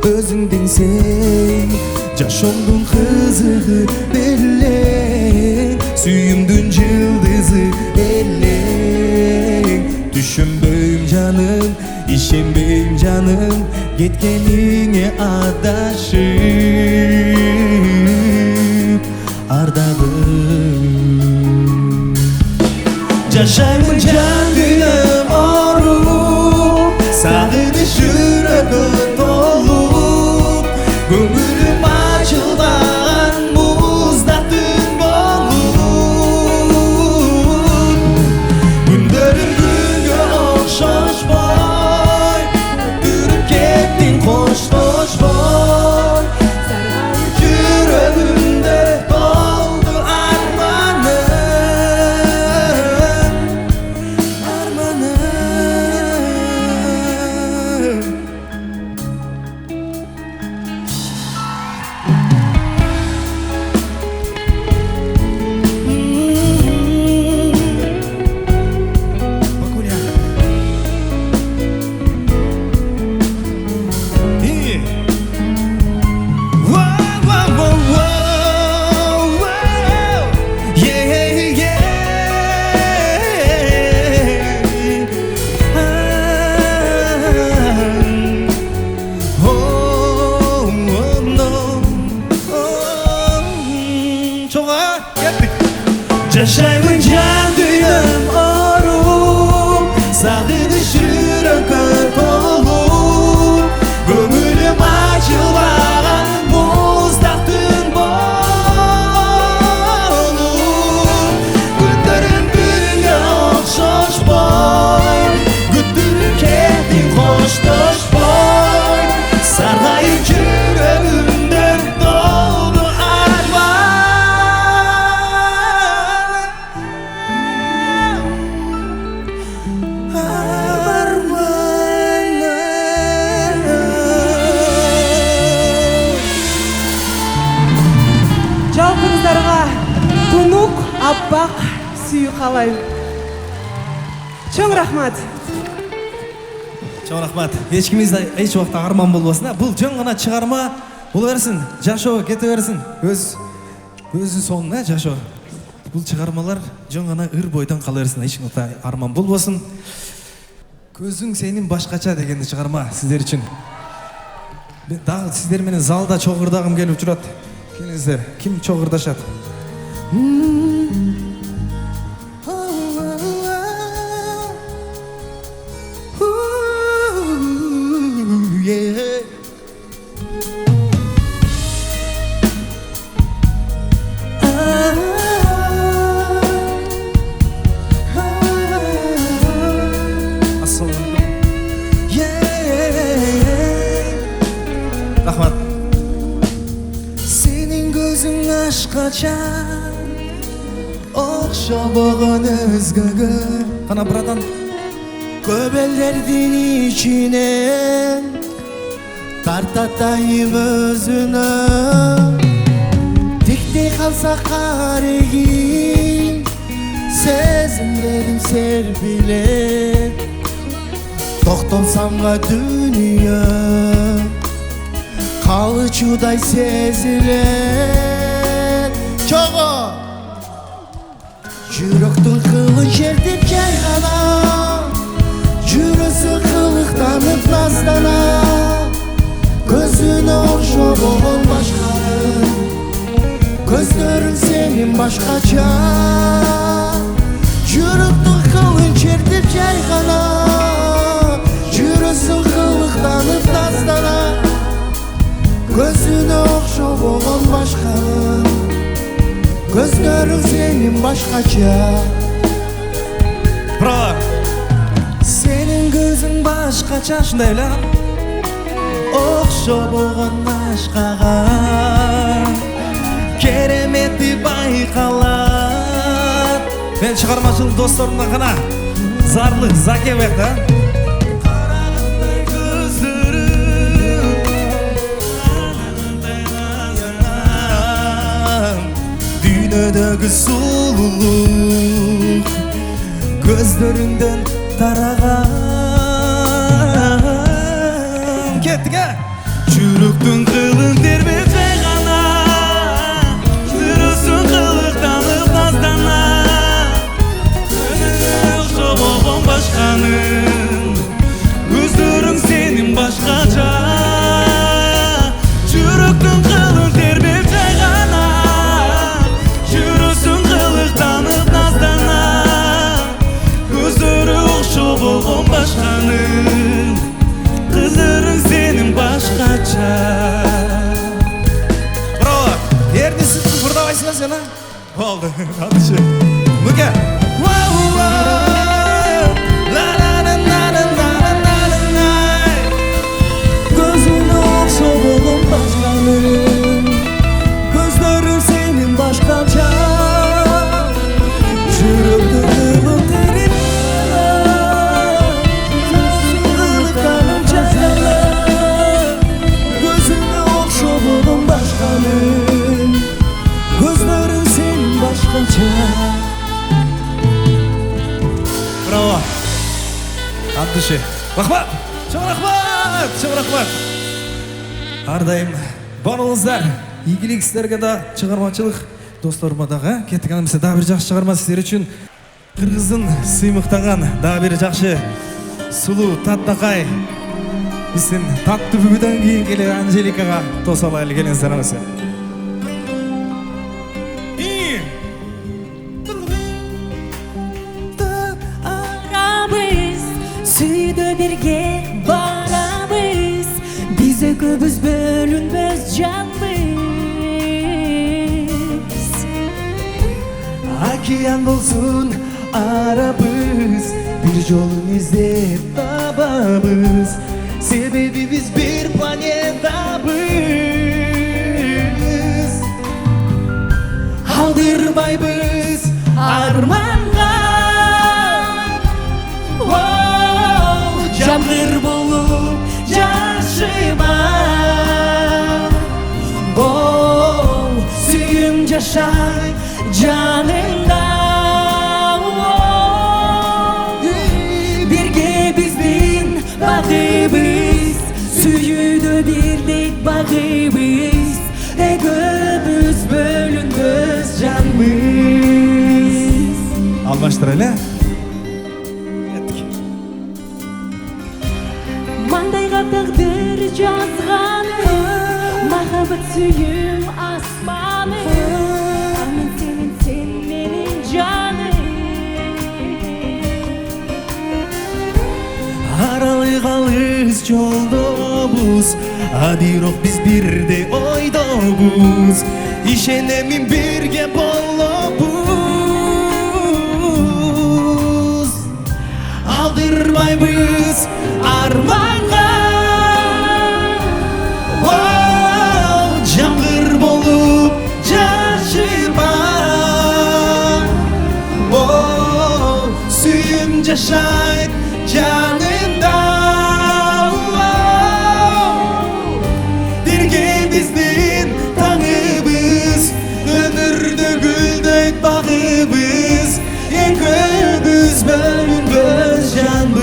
өзүңдүн сен. Жашоомдун кызыгы белең, сүйүмдүн жылдызы элең. Түшүнбөйм жаным, ишенбейм жаным, кеткениңе адашып ардагым. Жашаймын жандыйым ооруп, сагыныш жүрөгү толуп, көңүлүм ачылган муздактын болуп. Күндөрүм күнгө окшошпой, өтүрүп кеттиң коштошпой. Саргайып жүрөгүмдө толду арманым. Kettik. Жашаймын жан дүйнөм оруп, сагыныш жүрөккө толуу, көңүлүм ачылбаган муздак түн болуп, күндөрүм бирге окшошпой, күттүрүп кеттиң коштошпой, саргайып жүрөгүмдө долду Жалпыңыздарга тунук, аппак сүйүү каалайм. Чоң рахмат. Чоң рахмат. Ешкимиз эч убакта арман болбосун. Бул жөн гана чыгарма боло берсин, жашоо кете берсин. Өзү сонун, жашоо. Бул чыгармалар жөн гана ыр бойдон кала берсин, эч убакта арман болбосун. Көзүң сенин башкача деген чыгарма сиздер үчүн. Дагы сиздер менен залда чогурдагым келип турат. Келиңиздер. Ким чогурдашат? Рахмат. Сенин көзүң ашкача окшобогон өзгөгө. Кана братан. Көп элдердин ичинен тартатайым өзүнө. Тиктей калса карегим, сезимдерим серпилет. Токтонсамга дүнүйө калычудай сезилет. Чого жүрөктүн кылын чертип жайгана, жүрөсү кылыктанып наздана, көзүнө окшобогон башкарын, көздөрүң сенин башкача. Жүрөктүн кылын чертип жайгана, жүрөсү кылыктанып наздана, көзүнө окшобогон башкарын, көздөрүң сенин башкача. Браво! Сенин көзүң башкача, ушундай эле. Окшобогон башкага керемети байкалат. Мен чыгармачылык досторумдан гана зарлык Заке бекта. Дүйнөдөгү сулуулук көздөрүңдөн тараган. Кеттик, жүрөктүн кылын тербеп жайгана, жүрөсүң кылыктанып наздана, окшобогон башканын, көздөрүң сенин башкача. Жүрөктүн кылын тербеп жайгана, жүрөсүң кылыктанып наздана, көздөрү окшобогон башканын, көздөрүң сенин башкача. Браво! Эрди сиз бурдабайсыңар сен, Болду. Атышы. Муке. Көзүнө окшобогон башканын, көздөрүң сенин башкача. Жүрөктүн кылын тербеп кылыктанып жайгана, көзүнө окшобогон башканын, көздөрүң сенин башкача. Браво! От души. Рахмат! Чоң рахмат! Чоң рахмат! Ар дайым болуңуздар. Ийгилик сиздерге да, чыгармачылык досторума дагы. Кеттик, аны дагы бир жакшы чыгарма сиздер үчүн. Кыргыздын сыймыктаган дагы бир жакшы сулуу Таттакай. Биздин таттуу бүгүдөн кийин келе Анжеликага тосалайлы, келиңиздер анысы. birge barabız Biz ökübüz bölünböz canbız Океан болсын арабыз Bir жолын іздеп табабыз Себебі біз bir планетабыз Алдырбайбыз арманға Jamg'ir bo'lib jashima Suyim jashay Canımda Birge bizden bağımız Süyüdü birlik bağımız Ekibimiz bölünmez canımız Almaştırayla Маңдайға тағдыр жазғаны Махаббат сүйім аспаны Амин сенің сен менің жаным Аралы қалыз жолдобуз Бирок биз бирде ойдобуз Ишенемин бирге болобуз Алдырбайбыз арманга Жамгыр болуп жашыма Сүйүм жашайт жанымда Бирге биздин таңыбыз Өмүрдө гүлдөйт багыбыз Экөөбүз бөлүнбөз жанбыз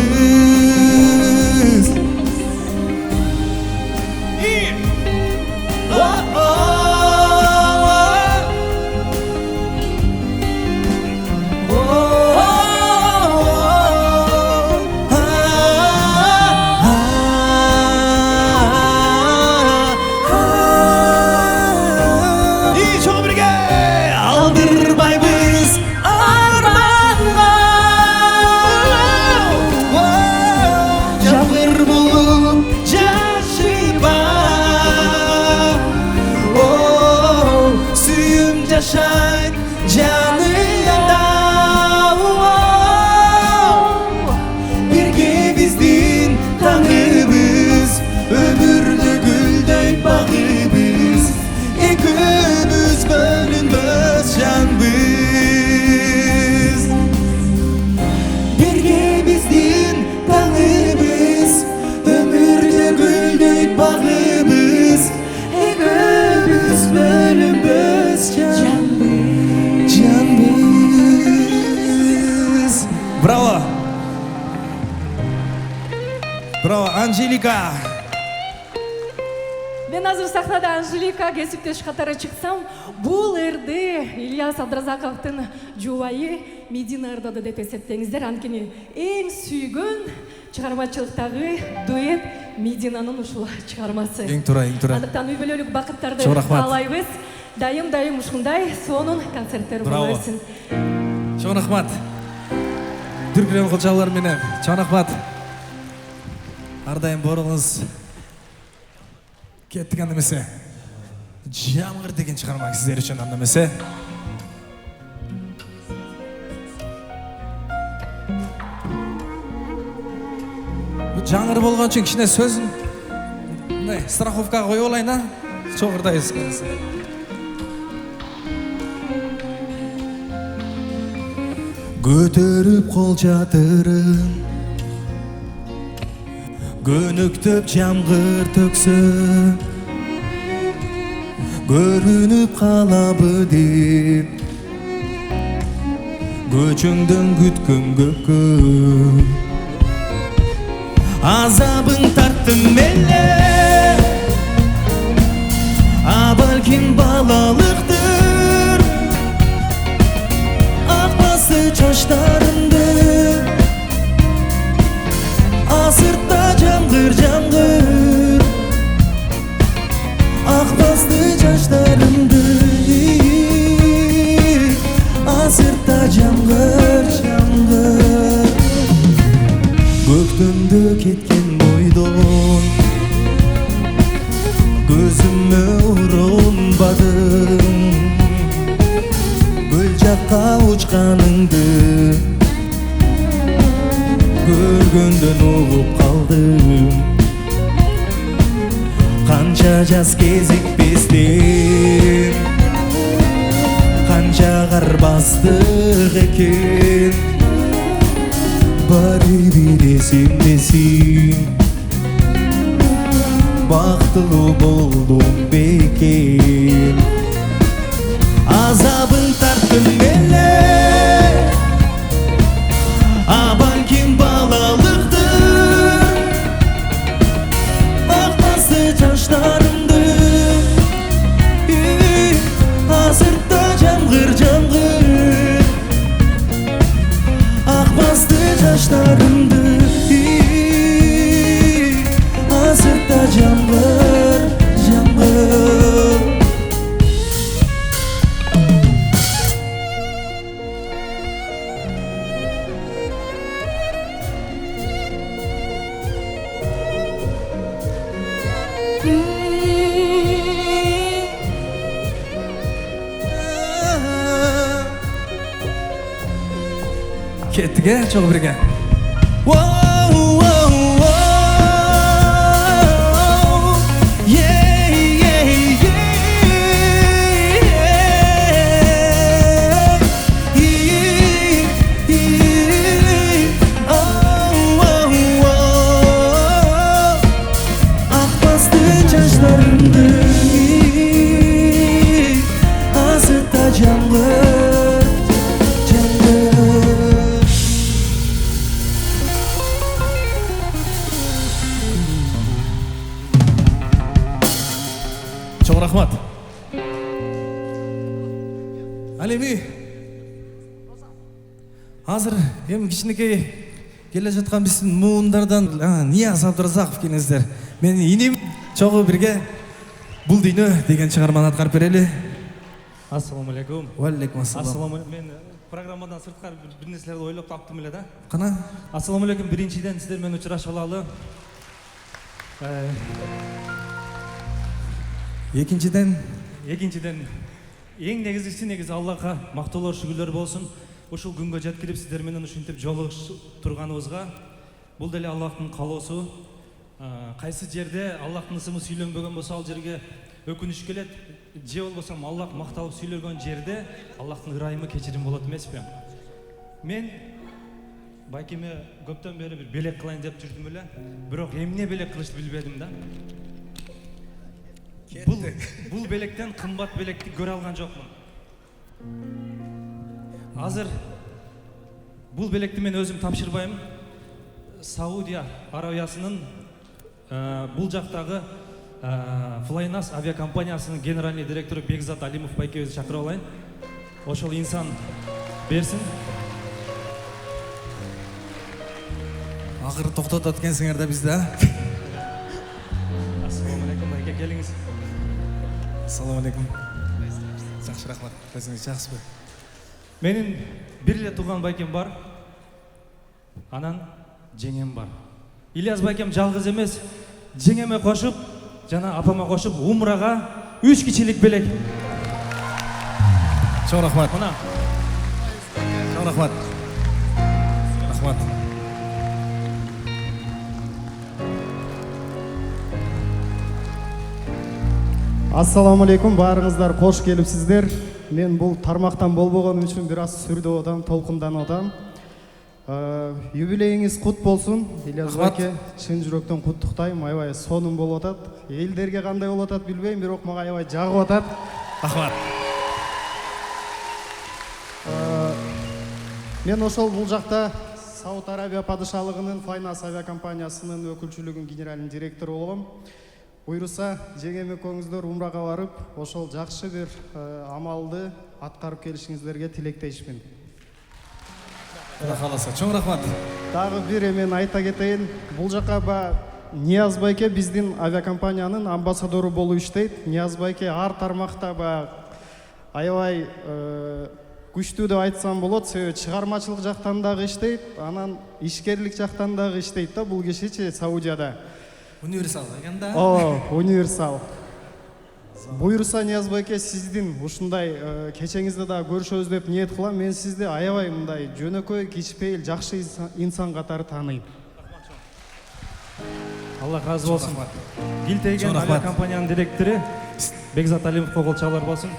Алдырбайбыз арманга Жамгыр болуп жашыма Сүйүм жашайт жанымда Бирге биздин таңыбыз Өмүрдө гүлдөйт багыбыз Экөөбүз бөлүнбөз жанбыз Бирге биздин таңыбыз Өмүрдө гүлдөйт багыбыз Экөөбүз бөлүнбөз жанбыз Браво! Браво, Анжелика! Мен азыр сахнада Анжелика кесиптеш катары чыксам, бул эрде Ильяс Абдразаковдун жубайы Медина ырдады деп эсептеңиздер. Анткени эң сүйгөн чыгармачылыктагы дуэт Мединанын ушул чыгармасы. Эң туура, эң туура. Андыктан үй бүлөлүк бакыттарды Чоң рахмат. каалайбыз. Дайым ушундай сонун концерттер боло Браво. берсин. Чоң рахмат. Дүркүрем кылчалар менен. Чоң рахмат. Ар дайым боруңуз. Кеттик анда эмесе. Жамгыр деген чыгарма сиздер үчүн анда эмесе. Бу жаңыр болгон үчүн кичине сөзүн мындай страховкага коюп алайын а. Чоңурдайбыз. Көтөрүп кол жатырын Көнүктөп жамгыр төксө Көрүнүп калабы деп Көчүңдөн күткөн көккө Азабын тарттым эле Балким балалыктыр Акмасы чачтарымды Асыртта жамгыр жамгыр Акбасты чачтарымды Asırtta jamgır jamgır Göktümdü жакка учканыңды көргөндөн угуп калдым. Канча жаз кезикпестен канча кар бастык экен, баары бир эсимдесин. Бактылуу болдум бекен, азабын тарттым эле, балким балалыктын акмасты жаштарымды. Азырда жамгыр акмасты жаштарымды. Azırda jamgır Kettik çok birge. Çok rahmat. Al эми азыр эми кичинекей келе жаткан биздин муундардан Нияз Абдыразаков келиңиздер. Менин иним чогуу бирге бул дүйнө деген чыгарманы аткарып берели. Ассаламу алейкум. Уалейкум ассалам. Ассаламу алейкум. Мен программадан сырткары бир нерселерди ойлоп таптым эле да. Кана? Ассаламу алейкум. Биринчиден сиздер менен учурашып алалы. Экинчиден эң негизи Аллахка мактоолор шүгүрлөр болсун. Ушул күнгө жеткирип сиздер менен ушинтип жолугушуп турганыбызга бул деле Аллахтын каалоосу. Кайсы жерде Аллахтын ысымы сүйлөнбөгөн болсо ал жерге өкүнүш келет. Же болбосо Аллах макталып сүйлөгөн жерде Аллахтын ырайымы кечирим болот эмеспи? Мен байкеме көптөн бери бир белек кылайын деп жүрдүм эле, бирок эмне белек кылышты билбедим да. Бул белектен кымбат белекти көрө алган жокмун. Азыр бул белекти мен өзүм тапшырбайм. Саудия Арабиясынын бул жактагы Flynas авиакомпаниясынын генеральный директору Бекзат Алимов байкебизди чакырып алайын. Ошол инсан берсин. Акыры токтотот экенсиңер да бизди, а? Ассаламу алейкум, байке келиңиз. Ассаламу алейкум. Жакшы рахмат. Өзүңүз жакшысызбы? Менин бир эле тууган байкем бар. Анан жеңем бар. Ильяс байкем жалгыз эмес, жеңеме кошуп, жана апама кошуп умрага 3 кичилик белек. Чоң рахмат. Мына. Чоң рахмат. Рахмат. Ассаламу алейкум, баарыңыздар кош келипсиздер. Мен бул тармактан болбогонум үчүн бир аз сүрдүп атам, толкунданып атам. Юбилейиңиз кут болсун. Ильяс байке, чын жүрөктөн куттуктайм. Аябай сонун болуп атат. Элдерге кандай болуп атат билбейм, бирок мага аябай жагып атат. Рахмат. Мен ошол бул жакта Сауд Арабия падышалыгынын Flynas авиакомпаниясынын өкүлчүлүгүнүн генеральный директору болом. Буйруса, жеңем экөөңүздөр умрага барып, ошол жакшы бир амалды аткарып келишиңиздерге тилектешмин. Кудай кааласа, чоң рахмат. Дагы бир эмен айта кетейин, бул жака Нияз байке биздин авиакомпаниянын амбассадору болуп иштейт. Нияз байке ар тармакта аябай күчтүү деп айтсам болот, себеби чыгармачылык жактан дагы иштейт, анан ишкерлик жактан дагы иштейт да бул кишичи Саудияда. Универсал экен да. Универсал. буюрса Нияз байке сиздин ушундай кечеңизди да көрүшөбүз деп ниет кылам. Мен сизди аябай мындай жөнөкөй, кичпейил, жакшы инсан катары тааныйм. Алла разы болсын. Гилтеген Чоң рахмат. авиакомпаниянын директору Бекзат Алимовго кол чалар болсун.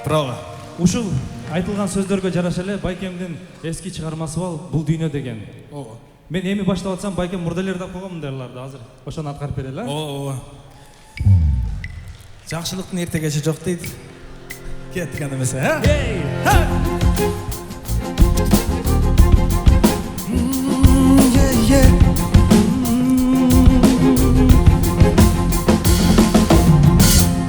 Браво. Ушул айтылган сөздөргө жараша эле Байкемдин эски чыгармасы бар Бул дүйнө деген. Мен эми баштап атсам Байкем мурда эле ырдап койгон мындайларды азыр. Ошону аткарып берели, а? Жакшылыктын эртегечи жок дейт. Кеттик анда эмесе, а?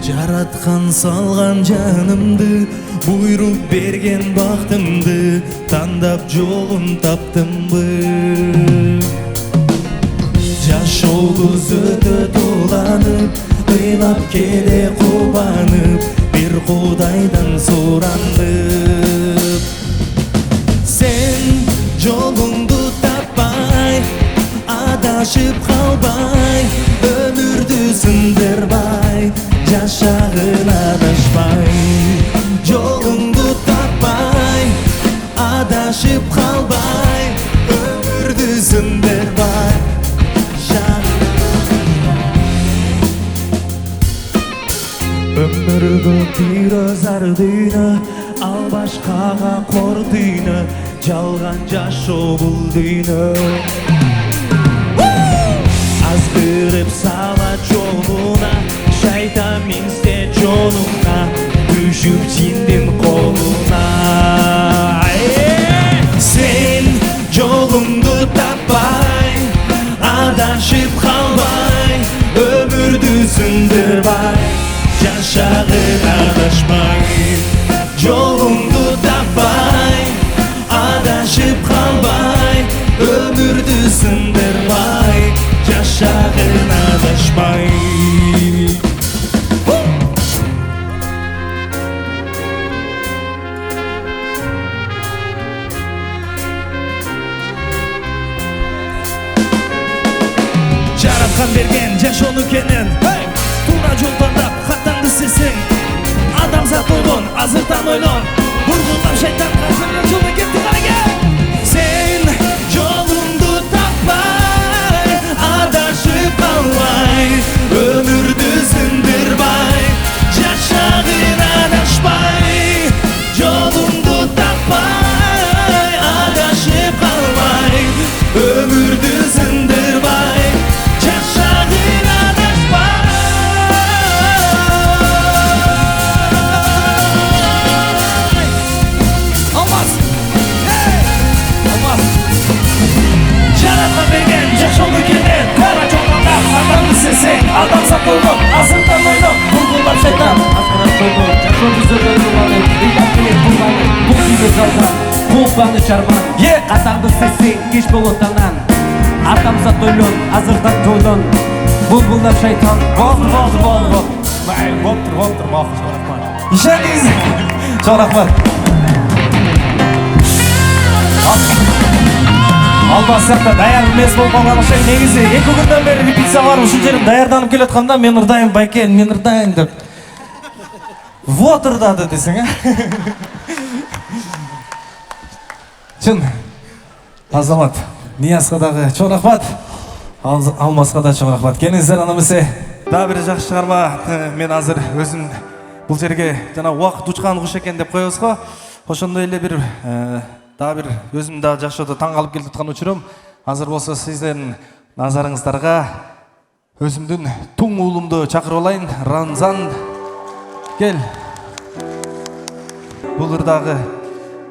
Жараткан салган жанымды, буйрук берген бактымды, тандап жолун таптымбы. Жашообуз өтө туланып, ыйлап келе кубанып, бир Кудайдан сурандып. Сен жолуңду таппай, адашып калбай, өмүрдү сындырбай, жашагын адашпай. Жолуңду таппай, адашып калбай, өмүрдү сындырбай. Өмүргө бир озар дүйнө, ал башкага кор дүйнө, жалган жашоо бул дүйнө. Азгырып сала жолуна, шайтан минсте жонуңа, түшүп жиндин колуна. Сен жолуңду таппай, адашып калбай, өмүрдү сындырбай, жашагын адашпай. Жолуңду таппай, адашып калбай, өмүрдү сындырбай, жашагын адашпай. Жараткан берген жашоону кенен, туура жол тандап хатаңды сезсең, адамзат болгон азыртан ойлон, бургулап шайтан каршылап жолдо кетти карага. Сен жолуңду таппай, адашып калбай, өмүрдү сындырбай, жашагын адашпай. Жолуңду таппай, адашып калбай, өмүрдү сындырбай, жашагын адашпай. Жаратма берген жашоону кенен, кара жолдонда адамды сезсең, адамзат болгон азыртан ойлоп, бургулап шайтан азгырап койгон. Жашообузду көзүланып, ыйлап келет кулганып, бул дүйнө жалган, кулпаны чарман. Катаңды сезсең, кеч болот анан, адамзат ойлон, азыртан жолдон, булбулдап шайтан. Болуптур, макул, рахмат. Ишендиңиз. Чоң рахмат. Албас сыякта даяр эмес болуп калган окшойт. Негизи 2 күндөн бери репетиция бар, ушул жерим даярданып келатканда мен ырдайм байке, мен ырдайм деп. Вот ырдады десең, а? Чын. Азамат, Ниязга дагы чоң рахмат. Алмаска да чоң рахмат. Келиңиздер аны эмесе. Дагы бир жакшы чыгарма. Мен азыр өзүм бул жерге жана убакыт учкан куш экен деп коебуз го. Ошондой эле бир дагы бир өзүм да жашоодо таң калып келип аткан учурум. Азыр болсо сиздердин назарыңыздарга өзүмдүн туң уулумду чакырып алайын. Рамзан, кел. Бул ырдагы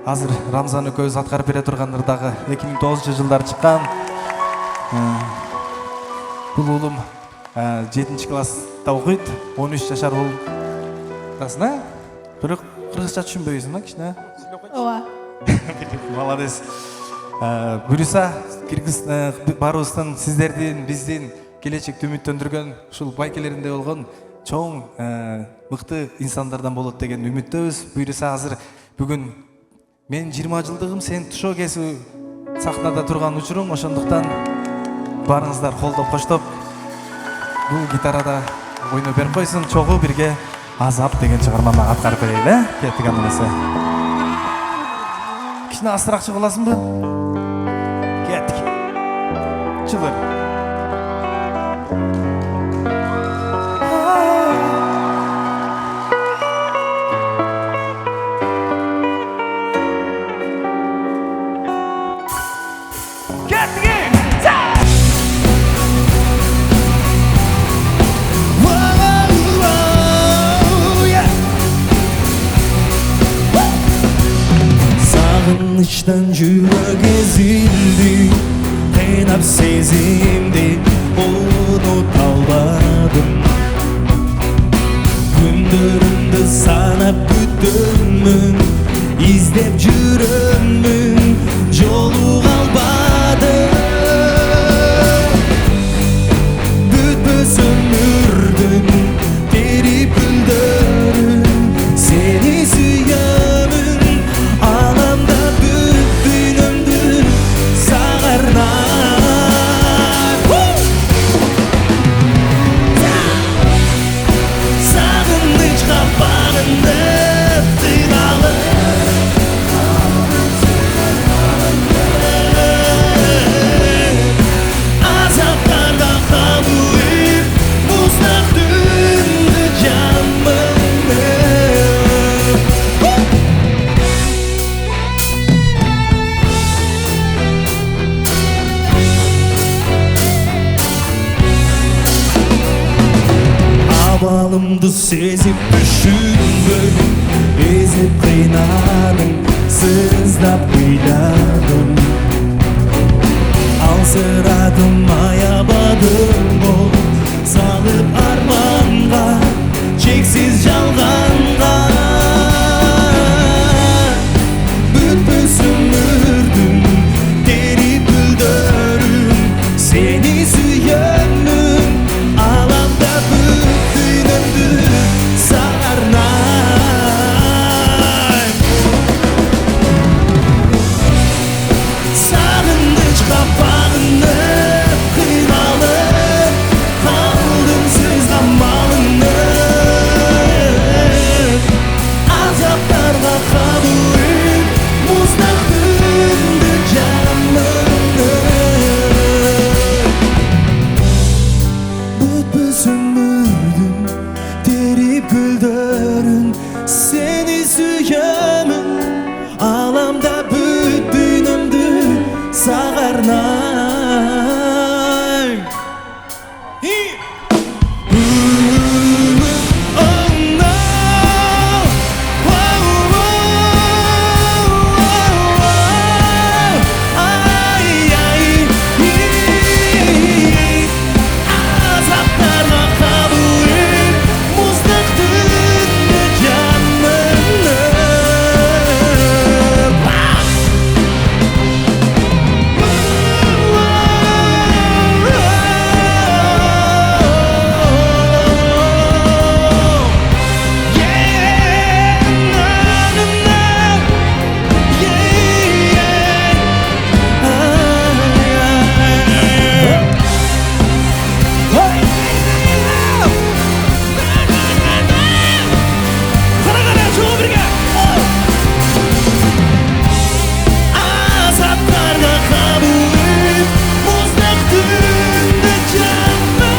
азыр Рамзан экөөбүз аткарып бере турган ырдагы 2009-жылдары чыккан. Бул уулум 7-класста окуйт, 13 жашар болуп атасың, а? Бирок кыргызча түшүнбөйсүң, а, кичине? Ооба. Молодец. Буюрса, кыргыз баарыбыздын, сиздердин, биздин келечекти үмүттөндүргөн ушул байкелериндей болгон чоң мыкты инсандардан болот деген үмүттөбүз. Буюрса азыр бүгүн мен 20 жылдыгым, сен тушоо кесүү сахнада турган учуруң, ошондуктан баарыңыздар колдоп коштоп бул гитарада ойноо берип койсун, чогуу бирге Азап деген шығарманы атқарып берейік, ә? Кеттік анасы. Кішіне астырақ шығыласын ба? Кеттік. Чылыр. Sağınıştan yürek ezildi, kıynap sezimdi, unut almadım. Gündürümdü sanap güdümün, izlep жүрөмүн, жолу қалбадым. Бүтпөс өмүрдүн терип гүлдөрүн, сени сүйөмүн, аламда бүт дүйнөмдү сагарнап. Сагыныч капагында тыйналып, azaplarda kalıp muslak döndü canımı. Havalımdı sezip düşündüm, ezip kıynadım, sızlap kıyladım. Alsıradım ayabadım ol, salıp armağanға, çeksiz жалғанға. Бүтпөс өмүрдүн терip гүлдөрүн, сени сүйөмүн, аламда бүт дүйнөмдү сагарнайм. Sağınış kapağını kıynalıp, kaldım siz zamanını. Azaplarla kalıp muslak döndü canımı. Bütpös ömürdüm terip güldörün, seni sүйөмүн, alamda büt dünümdü sağarnay. Oh no, ay ay, azaplarla kalıp muslak döndü canımı. Azaplarla kalıp muslak döndü canımı.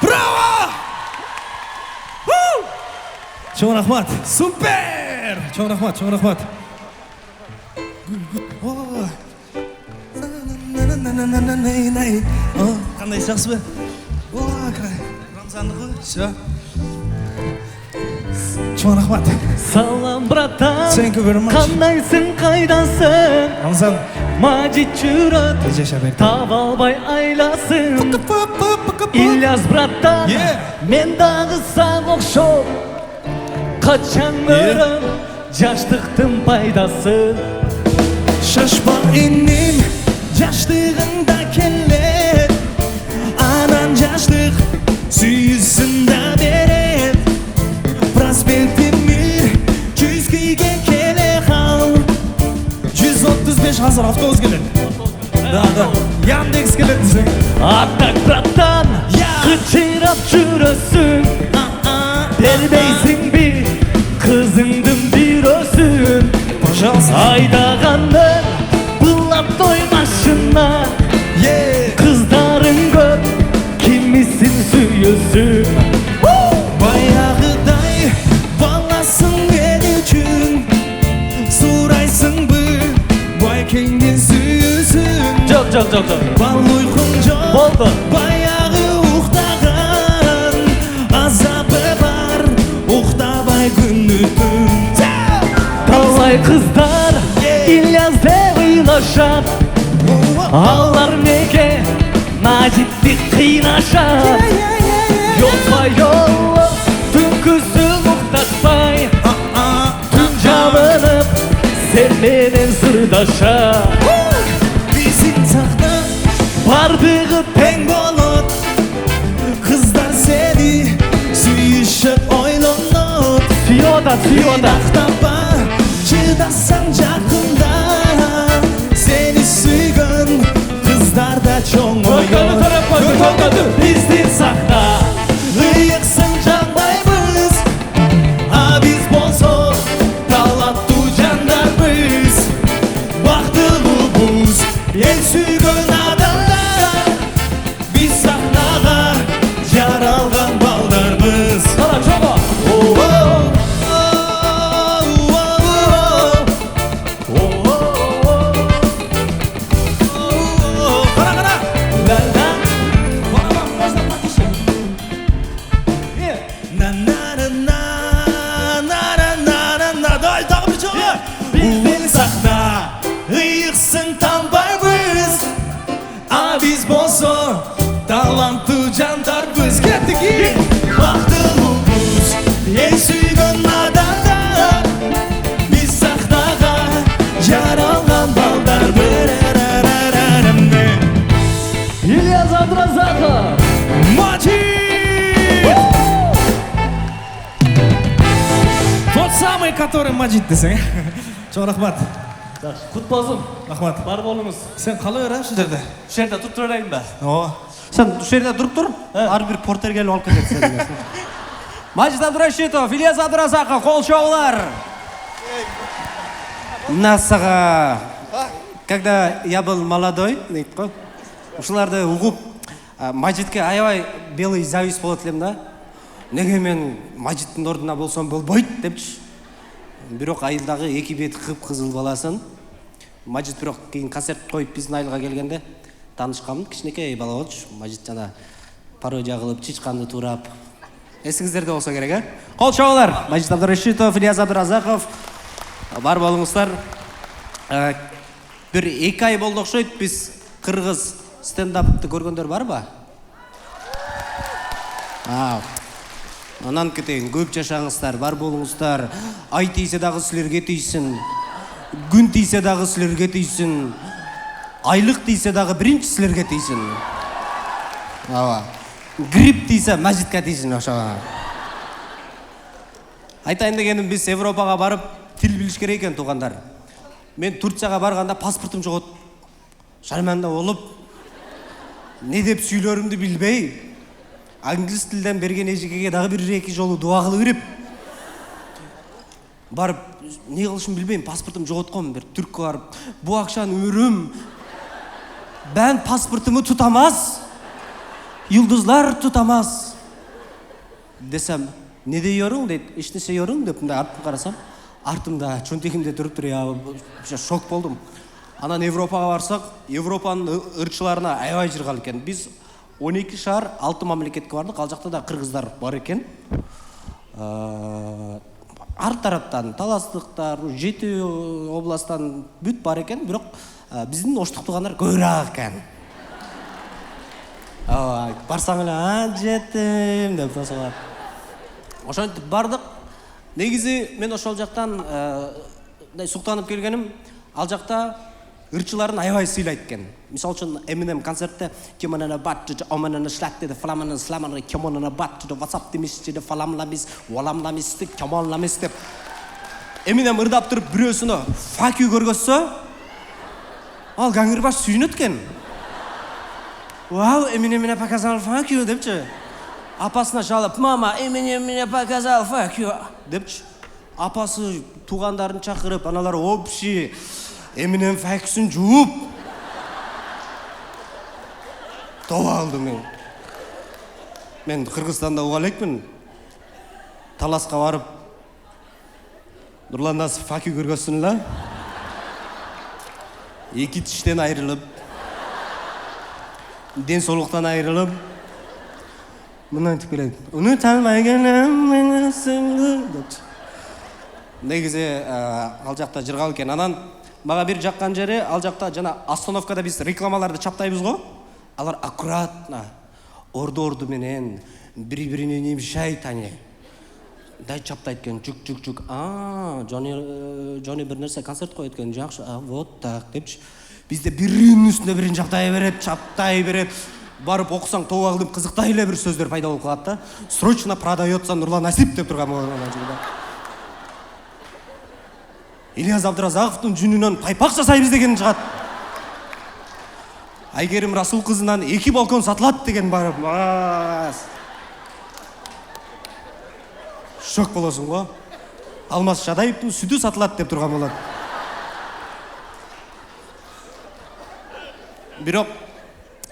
Bravo! Чоң рахмат. Супер! Чоң рахмат, чоң рахмат. Қандай жақсы ба? Рамзандығы, все. Чоң рахмат. Салам, братан. Thank you very much. Қандайсың, қайдасың? Рамзан. Мажит жүрөт, Жаша бер. таба албай айласын. Ильяс, братан. Yeah. Мен дагы сага окшоп, качан көрөм жаштыктын пайдасын. Шашпа иним, жаштығында келер, анан жаштық сүйсін да берер. 25 hazır avtobus keledi. Da. Yandex keledi desең. Атақтан қычырап жүрөсүң Бербейсің бе қызыңдың бір өсін Пожалуйста. Айдағандар бұлап тоймашына Қыздарың көп кимисин сүйөсүң Баяғыдай баласың мен үшін Сұрайсың бір байкеңден сүйісің Жоқ Бал ұйқың жоқ Болды. Баяғы ұқтаған азабы бар Ұқтабай күні түн Талай қыздар Ильяс деп ыйлашат Алар неге Мәжитті қинашат Yolma yolu Түнкісі мұқтатпай Түн жабынып Сенменен сырдаша Bizim сахна Бардығы тең болып Қыздар сені сүйішіп ойланып Сүйода Ақтапа шыдасаң жақында Сені сүйгін қыздарда чоң ойын Біздің сахна Иықсың жанбаймыз А біз болсақ талантты жандарбыз Бақтылыбыз ең сүйген адамдар Біз сахнаға жаралған балдарбыз Қара жоға Біздің сахна иықсың танбайбыз А біз болсақ талантты жандарбыз Кеттік бақтылыбыз ең сүйген адамдар Біз сахнаға жаралған балдарбыз Ильяс Абдразаков Маджид! Тот самый, который Маджид десең. Чоң рахмат. Құт болсын Рахмат. Бар болыңыз Сен қалай ора шу жерде? Бұл жерде тұрып тұрайын ба? Сен бұл жерде тұрып тұр, әрбір портер келіп алып кетеді сені. Маджид Абдрашитов, Ильяс Абдразаков, қол шоулар. Насаға, когда я был молодой, дейді қой, ұшыларды ұғып, Маджидке аябай белый завис болады елем да. Неге мен Маджидтің орнына болсам болбойды депші. Бирок айылдағы екі беті қып-қызыл баласын. Маджид бирок кейін концерт қойып біздің айылға келгенде танышқанмын, кішінекей бала болчу. Маджид жана пародия қылып, чичқанды турап. Есіңіздерде болса керек, а? Қол шоулар. Маджид Абдрашитов, Ильяс Абдразаков. Бар болыңыздар. Бір 2 ай болды оқшайды, біз қырғыз стендапты көргендер бар ба? Анан кетейін, көп жашаңыздар, бар болыңыздар. Ай тейсе дағы сілерге тейсін, күн тейсе дағы сілерге тейсін, айлық тейсе дағы бірінші сілерге тейсін. Грипп тейсе Маджидқа тейсін. Айтайын дегенім, біз Европаға барып, тіл біліш керек екен туғандар. Мен Турцияға барғанда паспортым жоғыт. Шарманда олып, не деп сөйлерімді білбей, англис тілден берген ежекеге дағы бір-екі жолы дуа қылы беріп. Барып, не қылышын білбеймін, паспортым жоғытқым, бір түркке барып, бұл ақшаны өрім, бән паспортымы тұтамаз, йылдызлар тұтамаз. Десем, не де ерің дейді, ішнесе ерің деп, артым қарасам, артымда чөнтегімде тұрып тұр, шок болдым. Анан Европаға барсақ, Европаның ұртшыларына аябай жырғал екен. Біз 12 шар 6 мемлекетке бардық, ал жақта да қырғыздар бар екен. Арт тараптан, таластықтар, 7 областан бүт бар екен, бірақ біздің оштықтығандар көйрақ екен. Барсаңыла, жеттім деп тасылар. Ошантып бардық. Негізі мен ошол жақтан суқтанып келгенім, ал жақта ырчыларын аябай сыйлайды екен. Мисал үшін Eminem концертте кемонана баттыды, оманана шлаттыды, фламанана сламанана, кемонана баттыды, ватсап деместіді, фаламламис, валамламисті, кемонламис деп. Eminem ырдап тұрып, біреусіні факю көргөссө, Ал гаңырбаш сүйінет екен. Вау, Eminem мне показал fuck you депчі. Апасына жалып, мама, Eminem мне показал fuck you депчі. Апасы туғандарын шақырып, аналар общий Eminem фәкісін жуып. Тоға алды мен. Мен Қырғызстанда оғалекпін. Таласқа барып, Нұрлан Насып fuck you көргөсін ла. Екі тіштен айрылып, денсаулықтан айрылып, мұнан айтып келеді. Үні танымайгенім мені сіңді. Негізі ал жақта жырғал екен. Анан маға бір жаққан жері, ал жақта жана остановкада біз рекламаларды чаптайбыз ғой. Алар аккуратно, орды менен, бір-біріне нем шай тане. Дай чаптайды екен, жүк. Джони бір нәрсе концерт қойды екен, жақшы, вот так, депші. Бізде бірінің үстіне бірін чаптай береді. Барып оқысаң, тоғы алдым, қызықтайлы бір сөздер пайда болып қалады. Срочно продается Нұрлан Насип деп тұрған болған жерде. Ильяс Абдразақовтың жүнінен тайпақ жасаймыз деген шығады. Айгерім Расул қызынан 2 балкон сатылады деген барып. Шок боласың ғой. Алмас Шадаевтың сүті сатылады деп тұрған болады. Бирок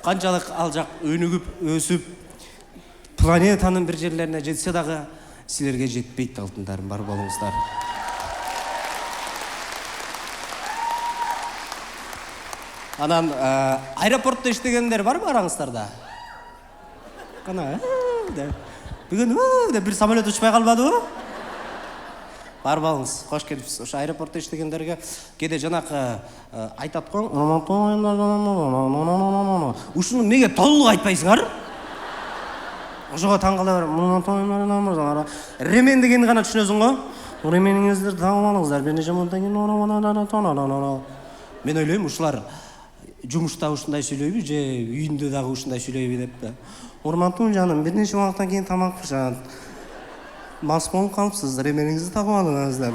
қаншалық алжақ өнігіп, өсіп, планетаның бір жерлеріне жетсе дағы, сілерге жетпейді алтындарым, бар болыңыздар. Анан аэропортта іштегендер бар араңыздарда? Қана, бүгін бір самолет ұшпай қалмады ғой? Бар болыңыз, қош келіпсіз. Ошы аэропортта іштегендерге кеде жанақы айтат қоң. Ушыны неге толық айтпайсыңар? Ошыға таңғала бар. Ремен дегенді ғана түшінесің ғой? Ременіңіздер таңғалыңыздар. Мен ойлаймын, ұшылар жұмышта ұшындай сөйлейбі, же үйінде дағы ұшындай сөйлейбі депті. Ормантун жаным, бірнеше уақыттан кейін тамақ пішан. Мас болып қалыпсыз, ременіңізді тағып алыңыздар.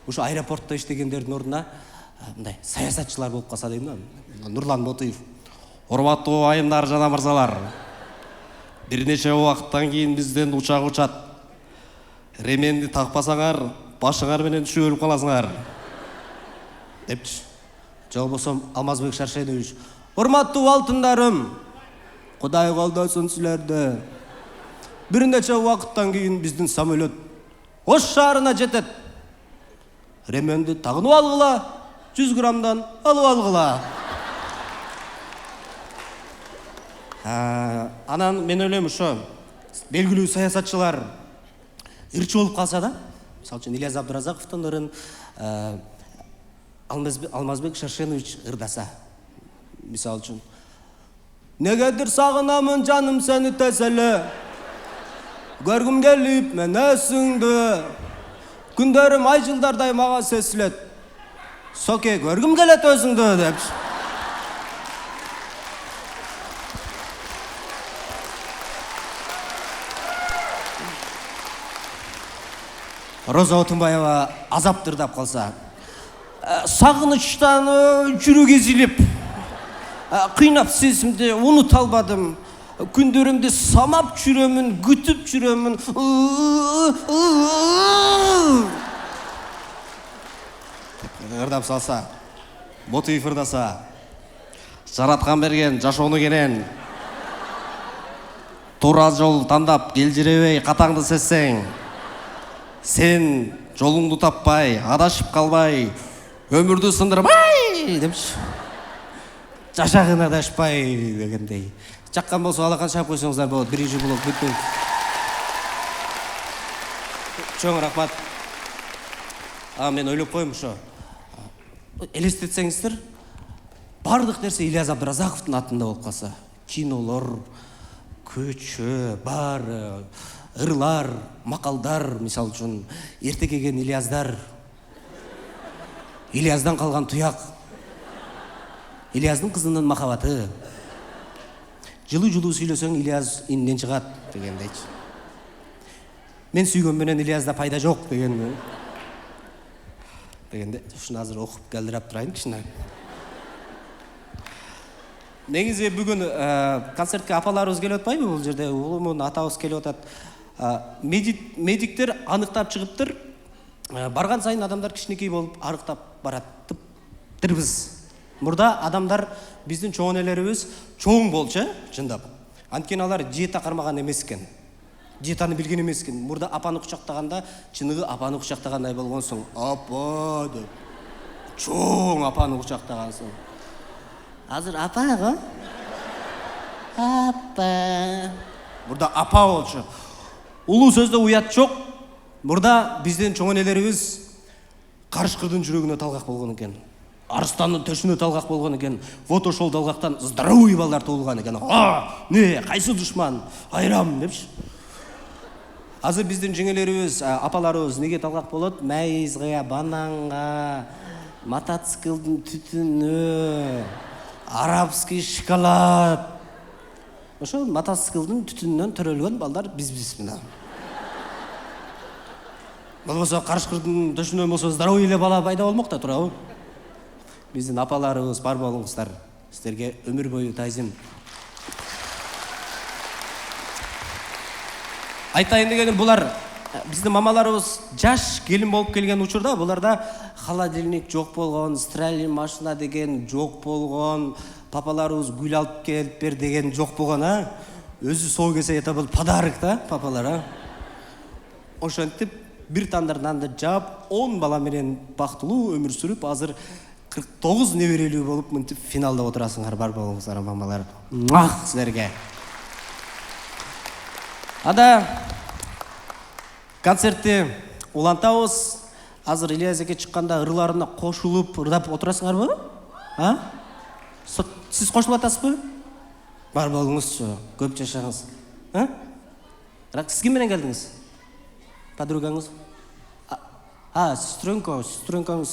Ұшы аэропортта іштегендердің орнына саясатшылар болып қалса деймін. Нұрлан Ботыев. Урматтуу айымдар жана мырзалар. Бірнеше уақыттан кейін бізден ұшақ ұшат. Ременді тақпасаңар, башыңар менен түшіп өліп қаласыңар. Депчі. Жау болсам Алмазбек Шаршенович. Урматтуу алтындарым, Құдай қолдасын сілерді. Бірнеше уақыттан кейін біздің самолет Ош шарына жетет. Ременді тағынып алғыла, 100 граммдан алып алғыла. Анан мен ойлаймын ұшы, белгілі саясатшылар ырчы болып қалса да, мысалы үшін Ильяс Абдразақовтың ырын Алмазбек Шаршенович ырдаса. Мысалы үшін, негедір сағынамын жаным сәні тәсілі, көргім келіп мен өсіңді, күндерім ай жылдардай маға сесілет, соке көргім келет өзіңді деп. Роза Отынбаева азаптырдап қалса, сағыныштан жүрек езіліп, қинап сезімді ұмыта албадым, күндерімді самап жүремін, күтіп жүремін. Ырдап салса, Ботыев ырдаса, жаратқан берген жашоны кенен, тура жол таңдап келжіребей қатаңды сезсең, сен жолыңды таппай, адашып қалбай, өмірді сындырмай депші. Жашағын адашпай дегендей. Жаққан болса алақан шап қойсаңыздар болады, бірінші блок бүтті. Чоң рахмат. Мен ойлап қойым ұшы. Елестетсеңіздер, бардық нәрсе Ильяс Абдразақовтың атында болып қалса. Кинолар, көчі, бар, ырлар, мақалдар, мисал үшін, ерте келген Ильяздар, Ильяздан қалған тұяқ, Ильяздың қызының махаббаты, жылы-жылы сөйлесең Ильяз иннен шығады дегендей. Мен сүйгенменен Ильязда пайда жоқ деген. дегенде ушуну азыр окуп келдирап турайын кичине. Негизи бүгүн концертке апаларыбыз келип атпайбы бул жерде? Улумун атабыз келип атат. Медиктер аныктап чыгыптыр. Барган сайын адамдар кичинекей болуп арыктап бараттырбыз. Мурда адамдар биздин чоң энелерибиз чоң болчу, чындап. Анткени алар диета кармаган эмес экен. Диетаны билген эмес экен. Мурда апаны кучактаганда чыныгы апаны кучактагандай болгон соң, апа деп. Чоң апаны кучактаган соң. Азыр апа го? Апа. Мурда апа болчу. Улуу сөздө уят жок. Мурда биздин чоң энелерибиз карышкырдын жүрөгүнө талгак болгон экен. Арыстанын төшүнө талгак болгон экен. Вот ошол талгактан здоровый балдар туулган экен. Не, кайсы душман? Айрам депчи. Азыр биздин жеңелерибиз, апаларыбыз неге талгак болот? Майызга, бананга, мотоциклдин түтүнү, арабский шоколад. Ошол мотоциклдин түтүнүнөн төрөлгөн балдар биз мына. Болбосо карышкырдын төшүнөн болсо здоровый эле бала пайда болмок да турабы? Биздин апаларыбыз бар болуңуздар. Сиздерге өмүр бою таазим. Айтайын дегеним, булар биздин мамаларыбыз жаш келин болуп келген учурда буларда холодильник жок болгон, стиральный машина деген жок болгон, папаларыбыз гүл алып келип бер деген жок болгон, Өзү соо кесе это бул подарок да, папалар, Ошентип бир тандыр нанды жаап, 10 бала менен бактылуу өмүр сүрүп, азыр 49 неберелүү болуп мынтип финалда отурасыңар, бар болуңуздар мамалар. Силерге. Ада концертти улантабыз. Азыр Ильяс эке чыкканда ырларына кошулуп, ырдап отурасыңарбы? Сиз кошулуп атасызбы? Бар болуңузчу, көп жашаңыз. Сиз ким менен келдиңиз? Подругаңыз? Сестренкаңыз.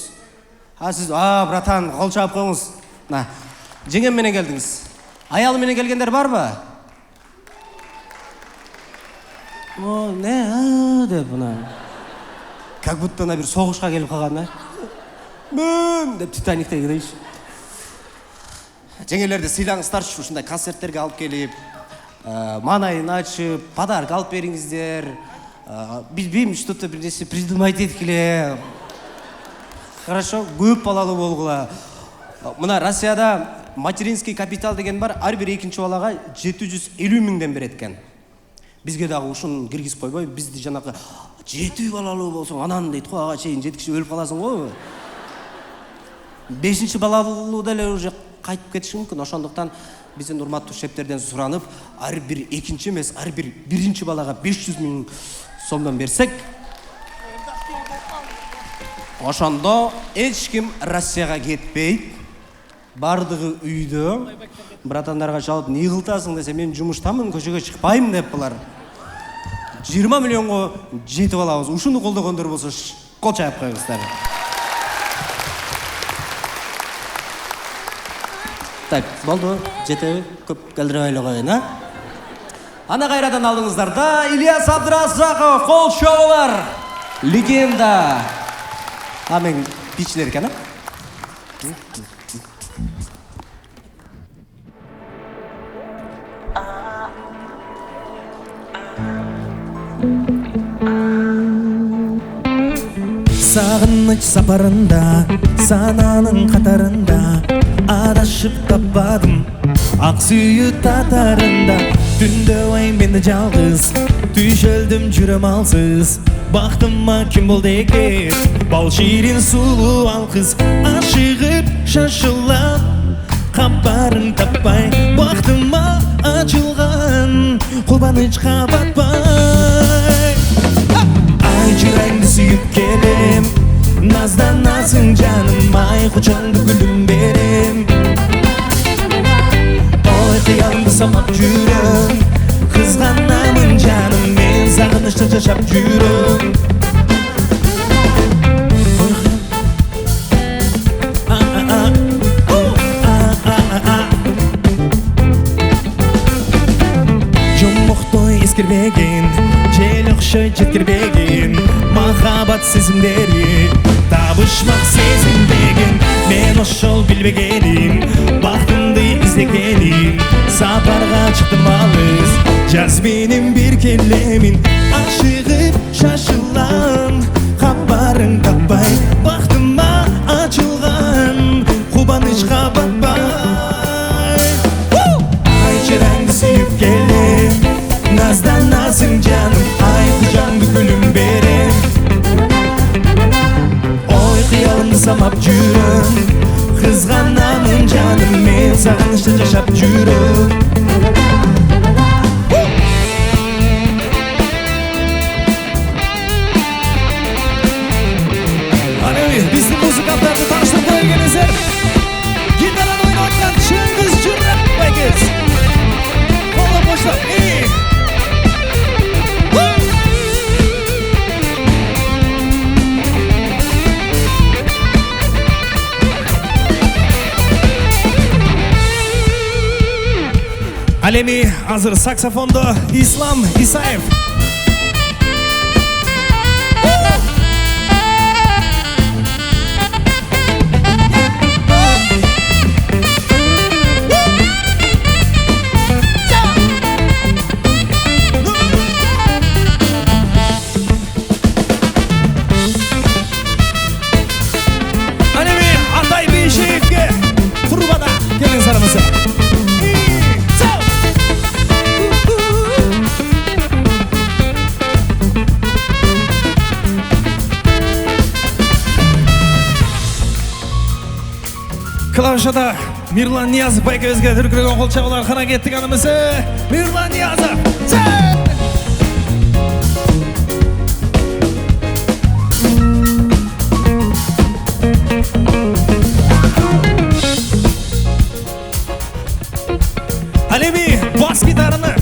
Сиз, братан, кол чаап коюңуз. Жеңем менен келдиңиз. Аялы менен келгендер барбы? Не, деп мына. Как будто бир согушка келип калган, Мен деп Титаниктегидейчи. Жеңелерди сыйлаңыздарчы, ушундай концерттерге алып келип, манайын ачып, подарок алып бериңиздер. Билбейм, что-то бир нерсе придумать эткиле. Хорошо, көп балалуу болгула. Мына Россияда материнский капитал деген бар, ар бир экинчи балага 750 миңден берет экен. Бизге дагы ушун киргизип койбой, бизди жанагы 7 балалуу болсоң, анан дейт го, ага чейин жеткичип өлүп каласың го. 5-чи балалуу деле уже кайтып кетиши мүмкүн. Ошондуктан биздин урматтуу шептерден суранып, ар бир экинчи эмес, ар бир биринчи балага 500 миң сомдон берсек, ошондо эч ким Россияга кетпейт. Бардыгы үйдө. Братандарга чалып, не кылтасың десе, мен жумуштамын, көчөгө чыкпайм деп булар. 20 миллионго жетип алабыз. Ушуну колдогондор болсо, кол чаап коюңуздар. Так, болду. Жетеби? Көп келдирбей эле коеюн, Ана кайрадан алдыңыздар да Ильяс Абдразаков, кол шоулар, легенда. Мен бичилер экен, Сагыныч сапарында, сананын катарында, адашып таппадым, ак сүйүү татарында. Түндө ай менде жалгыз, түшөлдүм жүрөм алсыз. Бактыма ким болду экен, бал ширин сулуу ал кыз. Ашыгып, шашылап, кабарын таппай, бактыма ачылган, кубанычка батпай. Ай жүрөгүңдү сүйүп келем, назданасың жаным, ай кучаңды гүлүм берем. Ой кыялымды самап жүрөм, кызганамын жаным, мен сагынычта жашап жүрөм. Жомоктой эскербеген, жел окшой жеткирбеген, махаббат сезимдери табышмак сезинбеген мен ошол билбегеним бактымды издегеним сапарга чыктым алыс жаз менен бир келемин ашыгып шашылам кабарың таппай бактыма ачылган кубанычка батпай ай чыраңды сүйүп келем назданасың жаным ай кужаңды күлүм берем ой кыялымды самап жүрөм кызганамын жаным мен сагынычта жашап жүрөм биздин музыканттарды тааныштырып коё келиңиздер гитараны ойноп аткан Чыңгыз Журат байкебиз колдоп коюштук ал эми азыр саксофондо Ислам Исаев. Ал эми Атай Бейшеевге турбада келиңиздер. Клавишада Мирлан Ниязов байкебизге дүркүрөгөн кол чабуулар кана кеттик анымызы Мирлан Ниязов. Ал эми бас гитараны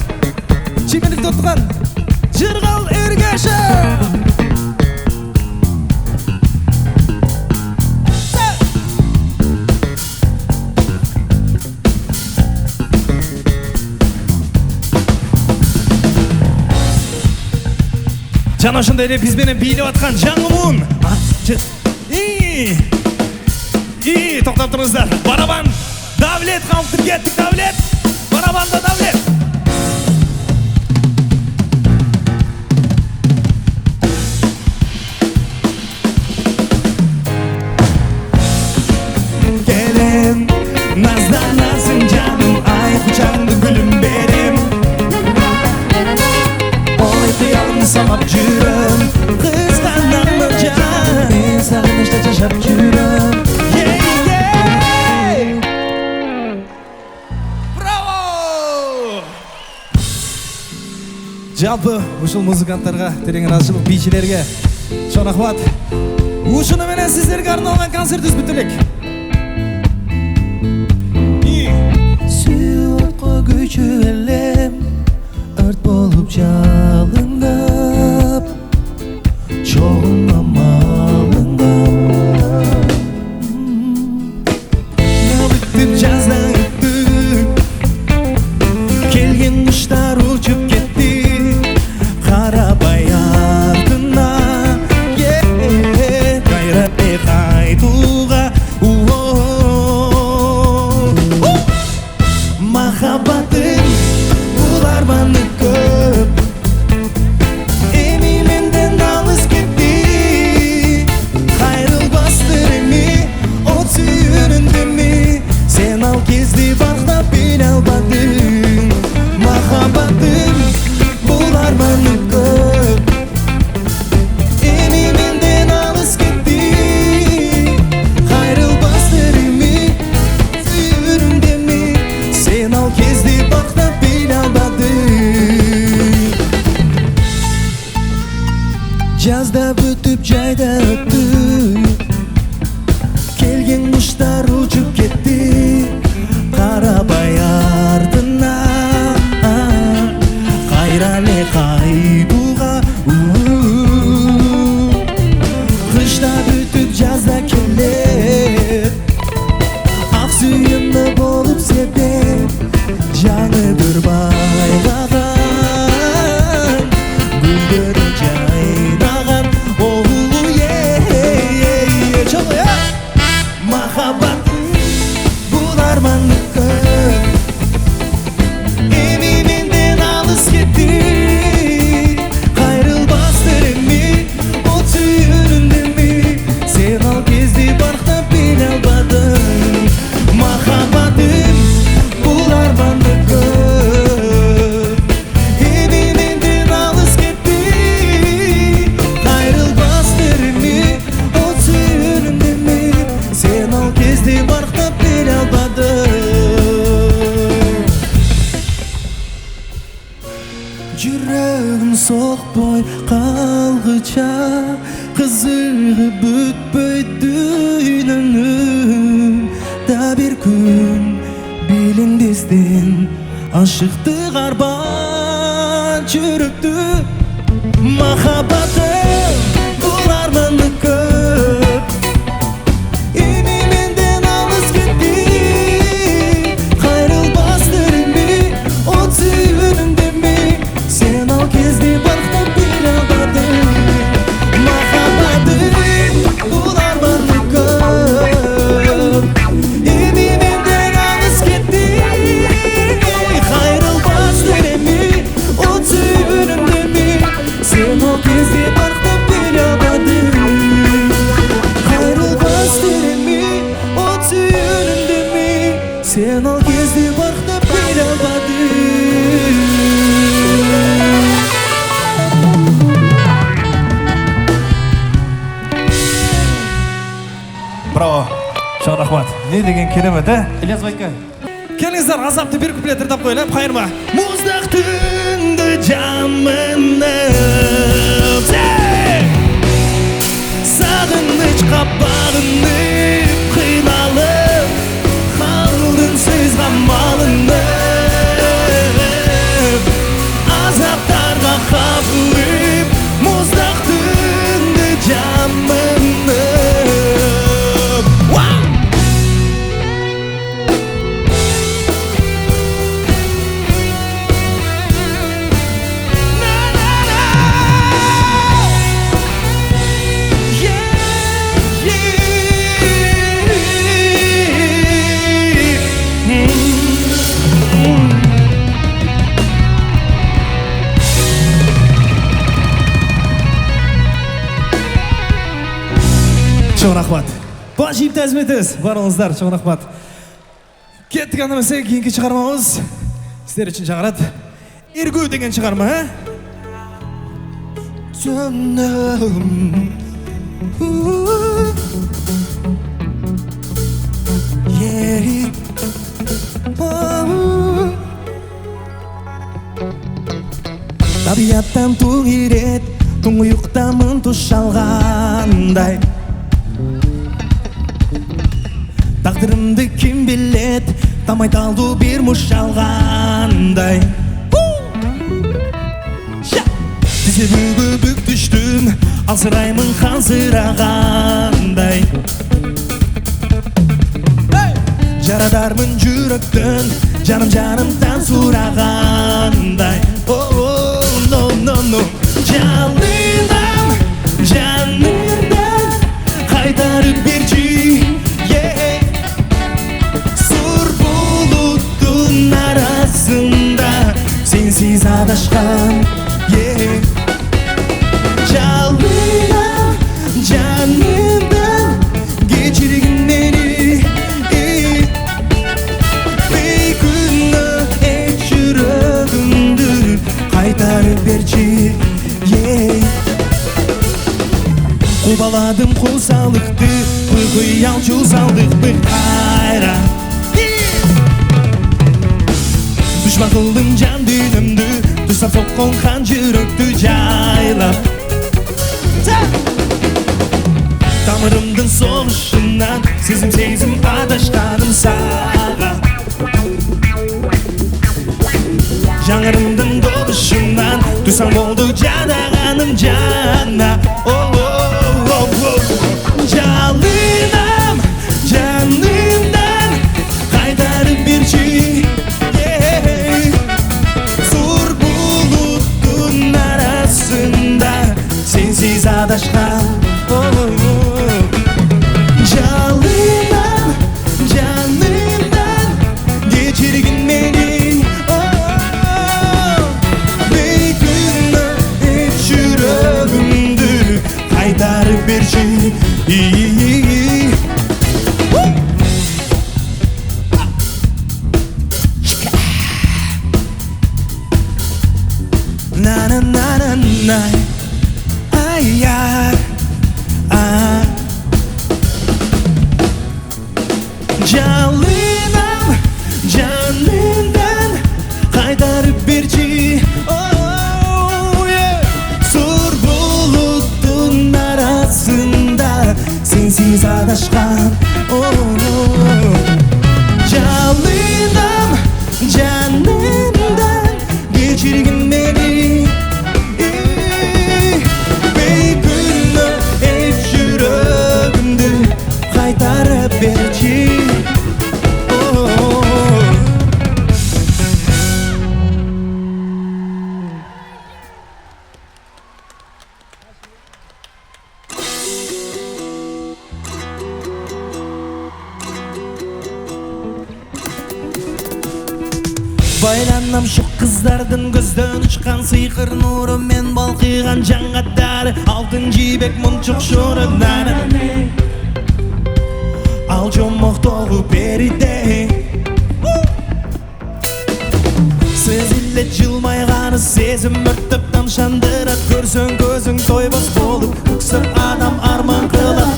чимендикте отурган Жыргал Эргешев. Жана ошондой эле биз менен бийлеп аткан Жаңымун. Токтоп туруңуздар. Барабан Давлет калктырып кеттик. Давлет. Барабанда Давлет. Келем, назданасың жаным, ай кучаңды гүлүм берем. Ой кыялымды самап жүрөм, кызганамын жаным, мен сагынычта жашап жүрөм. Браво! Жалпы ушул музыканттарга терең ыраазычылык, бийчилерге чоң рахмат. Ушуну менен сиздерге арналган концертибиз бүтүп элек. Сүйөккө көчүп элем, өрт болуп жалындап, чогуңа малынгап. Өтүп жазда өттү, келген куштар учуп кетти, карабай артына, кайра кайтууга. Махаббатың бул арманы көп, эми менден алыс кетти, кайрылбастыр эми от сүйүүнүндүмү, сен ал кезди бактап биле албадың. Махаббатың бул арманы көп, эми менден алыс кетти, кайрылбастыр эми сүйүүнүндүмү, сен ал кезди бактап биле албадың. Жазда бүтүп жайда өттү, келген куштар учуп кетти, карабай артына, кайра эле кайтууга. Кышта бүтүп жазда келет, ак сүйүмдө болуп себеп, жаңы бір байгаған, гүлдөрү жайнаган. күтпөйдү да бир күн билиңдиздин ашыктык арбан жүрөктү махаббатым бул арманды көп эми менден алыс кетти кайрылбастыр эми от сүйүүнүмдеми сен ал кезде барктап биле албадың махаббатым бул арманды көп эми менден алыс кетти кайрылбастыр эми от сүйүүнүмдеми сен ал кезде барктап биле албадың кайрылбастыр эми от сүйүүнүмдеми сен ал кезде барктап биле албадың Браво. Чоң рахмат. Не деген керемет, Ильяс байке. Келіңіздер азапты бір куплет тыңдап қоялайық қайырма мұздақ түнді жамынып сағыныш қабағынып қиналып қалдың сөз қамалынып азаптарға қапылып мұздақ түнді жамынып Чоң рахмат. Бұл жиып тәзім етіңіз. Барыңыздар, чоң рахмат. Кеттік анымызға кейінгі шығармамыз сіздер үшін жаңарады. Иргүү деген шығарма, Жөнім. Табиаттан туң ирет, тұңғиықтамын тұш шалғандай Тағдырымды кім білет, тамай талду бір мұш жалғандай Тізе бүгі бүк түштім, алсыраймын қансырағандай Жарадармын жүректің, жаным-жанымдан сұрағандай Жалынам, жанымдан қайтарып берші Сұр бұлыттың арасында сенсіз адашқан Жалынам, жанымдан кешіргін мені Бейкүні жүрегімді қайтарып берші Қубаладым құсалықты, құйқиял жусалдық бір қайра Düşman қылдым жан дүнімді, тұсап соққан қан жүректі жайлап Тамырымдың соғышынан, сезім адашқаным саған Жаңырымдың добышынан, тұсам болды жадағаным жана Жалынам, жанымдан қайтарып берші Сұр бұлыттың арасында сенсіз адашқан Жалынам, жанымдан кешіргін мені Бейкүні жүрегімді қайтарып берші На-на-на-на-на Ай-яй Жалынам, жанымдан қайтарып берші Сұр бұлыттың арасында биз адашкан. Жалындам жанымдан кечиргин мени. Бейкүнө эч жүрөгүмдү кайтарып берчи. Байланам şu kızlardan gözden uçkan sıyqır nuru men balqıgan жаңғаттары алтын жибек мұнчық шорыннары ал жомоқтоғы бериде сөз иле жылмайғаны сезім өртіп тамшандыра көрсең көзің тойбас болып өксір адам арман қылып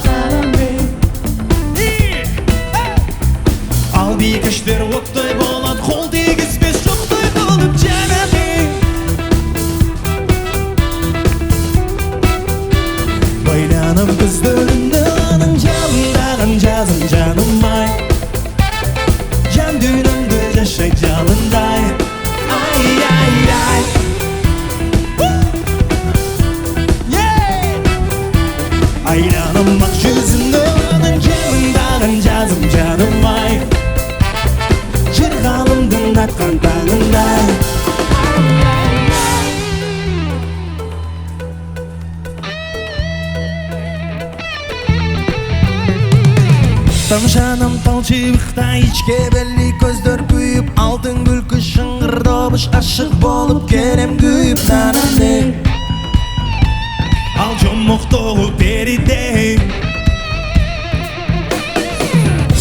ал бейкіштер оттай болады қол тигізбес жоқтай болып жаным байланып көздеріңді аның жалындаған жазым жаным ай жан дүниемді жашай жалындай ай ай ай айланып ақ жүзіңді аның жалындаған жазым жаным ай жырғалымдың атқан таңындай Тамшанам талчыбықта ичке белли көздөр күйіп алтын күлкі шыңғыр добыш ашық болып керем күйіп нананы ал жомоқтоғы бериде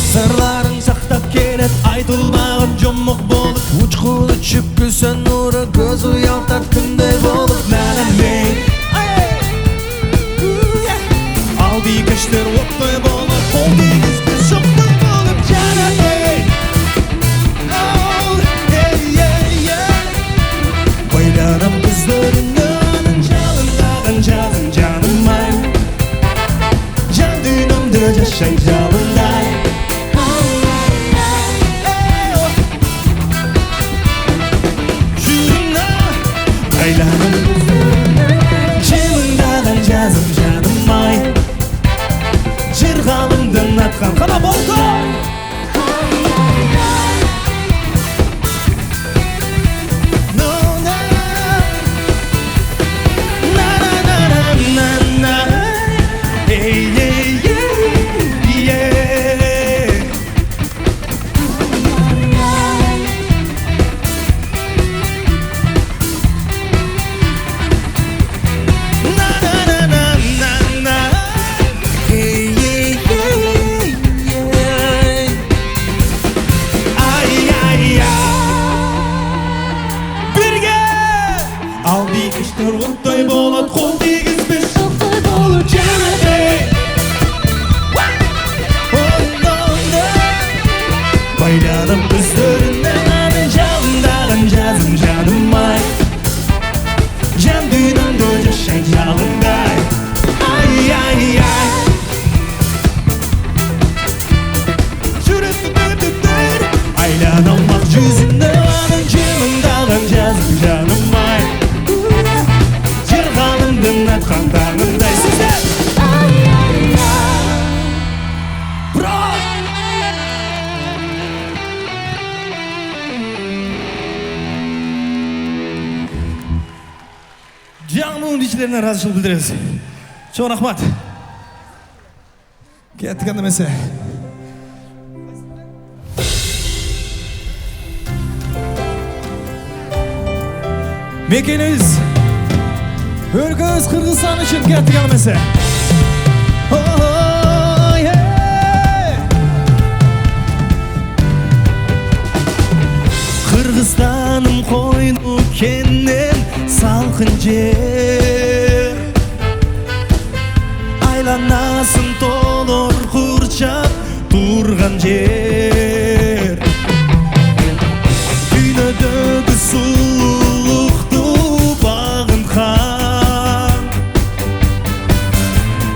сырларын сақтап келет айтылмаған жомоқ болып учқыл үчіп күлсен нұры көз ұялтат күндей болып нананы ал бейкештер оттай болып қол тигізбес жоқтай болып жаным байланам көздеріңнің жалындаған жазым жаным ай жан дүниемді жашай жалындай жүріңді байланам жалындаған жазым жаным ай жырғалымдың атқан қана болды ал бейкештер оттай болады қол тигізбес жоқтай болып жаным байланып көздеріңнен аның жалындаған жазым жаным ай жан дүниемді жашай жалындай ай ай ай айланам ақ жүзіңді аның жалындаған жазым жаным ай жырғалымдың атқан таңындай сіздер жаңылың дишілеріне разышылық білдіреміз чоң рахмат кеттік әндемесе мекеніміз өлкөбүз Кыргызстан үчүн кеттик эмесе. Кыргызстаным койну кенен салкын жер, айланасын толор курчап турган жер. Дүйнөдөгү сулуулукту багынткан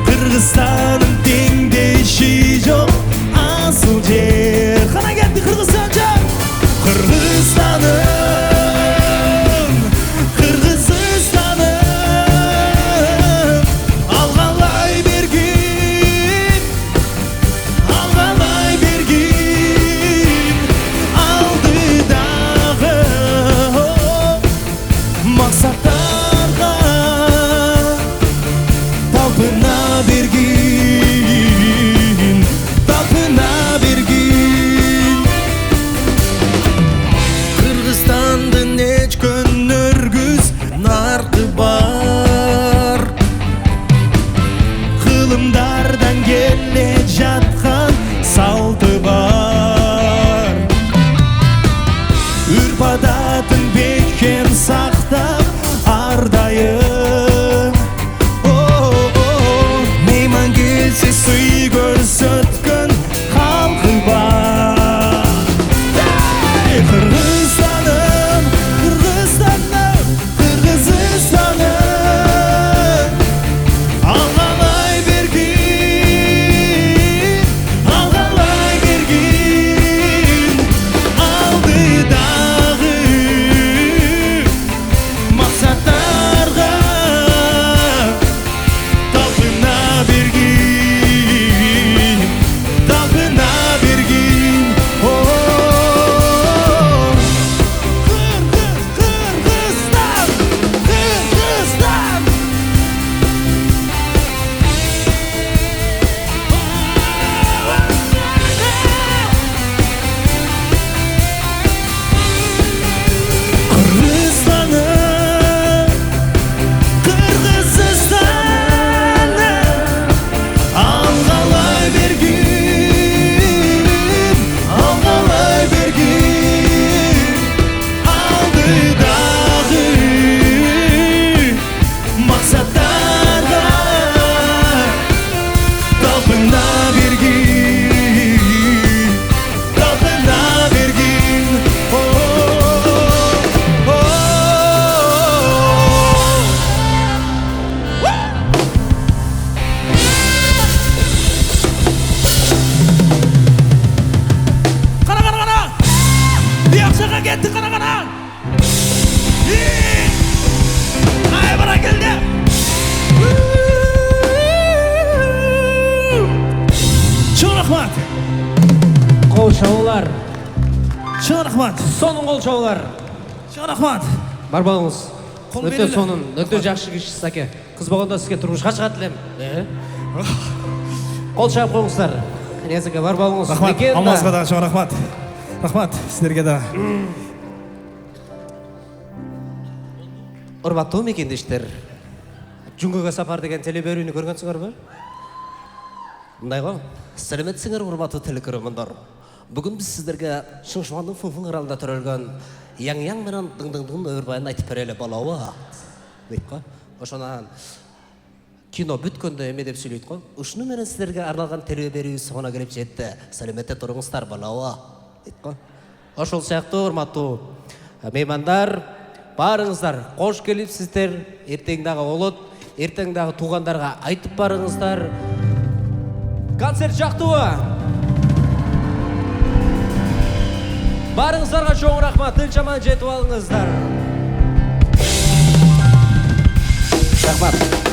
Кыргызстаным теңдеш рахмат. Қол шабулар. Чын рахмат. Соның қол шабулар. Чын рахмат. Бар болыңыз. Қол Өте берілі. соның, өте жақсы кішісіз әке. Қыз болғанда сізге тұрмышқа шыға тілем. Қол шабып қойыңыздар. Ілияс әке, бар болыңыз. Рахмат. Легенда. Алмазға да чын рахмат. Рахмат сіздерге да. Урматтуу мекендештер, Жүнгөгө сапар деген телеберүүнү көргөнсүңөр бе? Мындай го, саламатсыңар урматтуу телекөрөрмандар. Бүгүн биз сиздерге Шыңшыбандын Фуфун аралында төрөлгөн Яң-Яң менен Дың-Дыңдын өмүрбаянын айтып берели болобу? Дейт го. Ошонан кино бүткөндө эме деп сүйлөйт го. Ушуну менен сиздерге арналган телеберүү соңуна келип жетти. Саламатта туруңуздар болобу? Дейт го. Ошол сыяктуу урматтуу меймандар, барыңыздар, қош келіпсіздер. Ертең дағы олот, ертең дағы туғандарға айтып барыңыздар. Концерт жақтуы. Барыңыздарға чоң рахмат, тынчаман жетіп алыңыздар. Рахмат.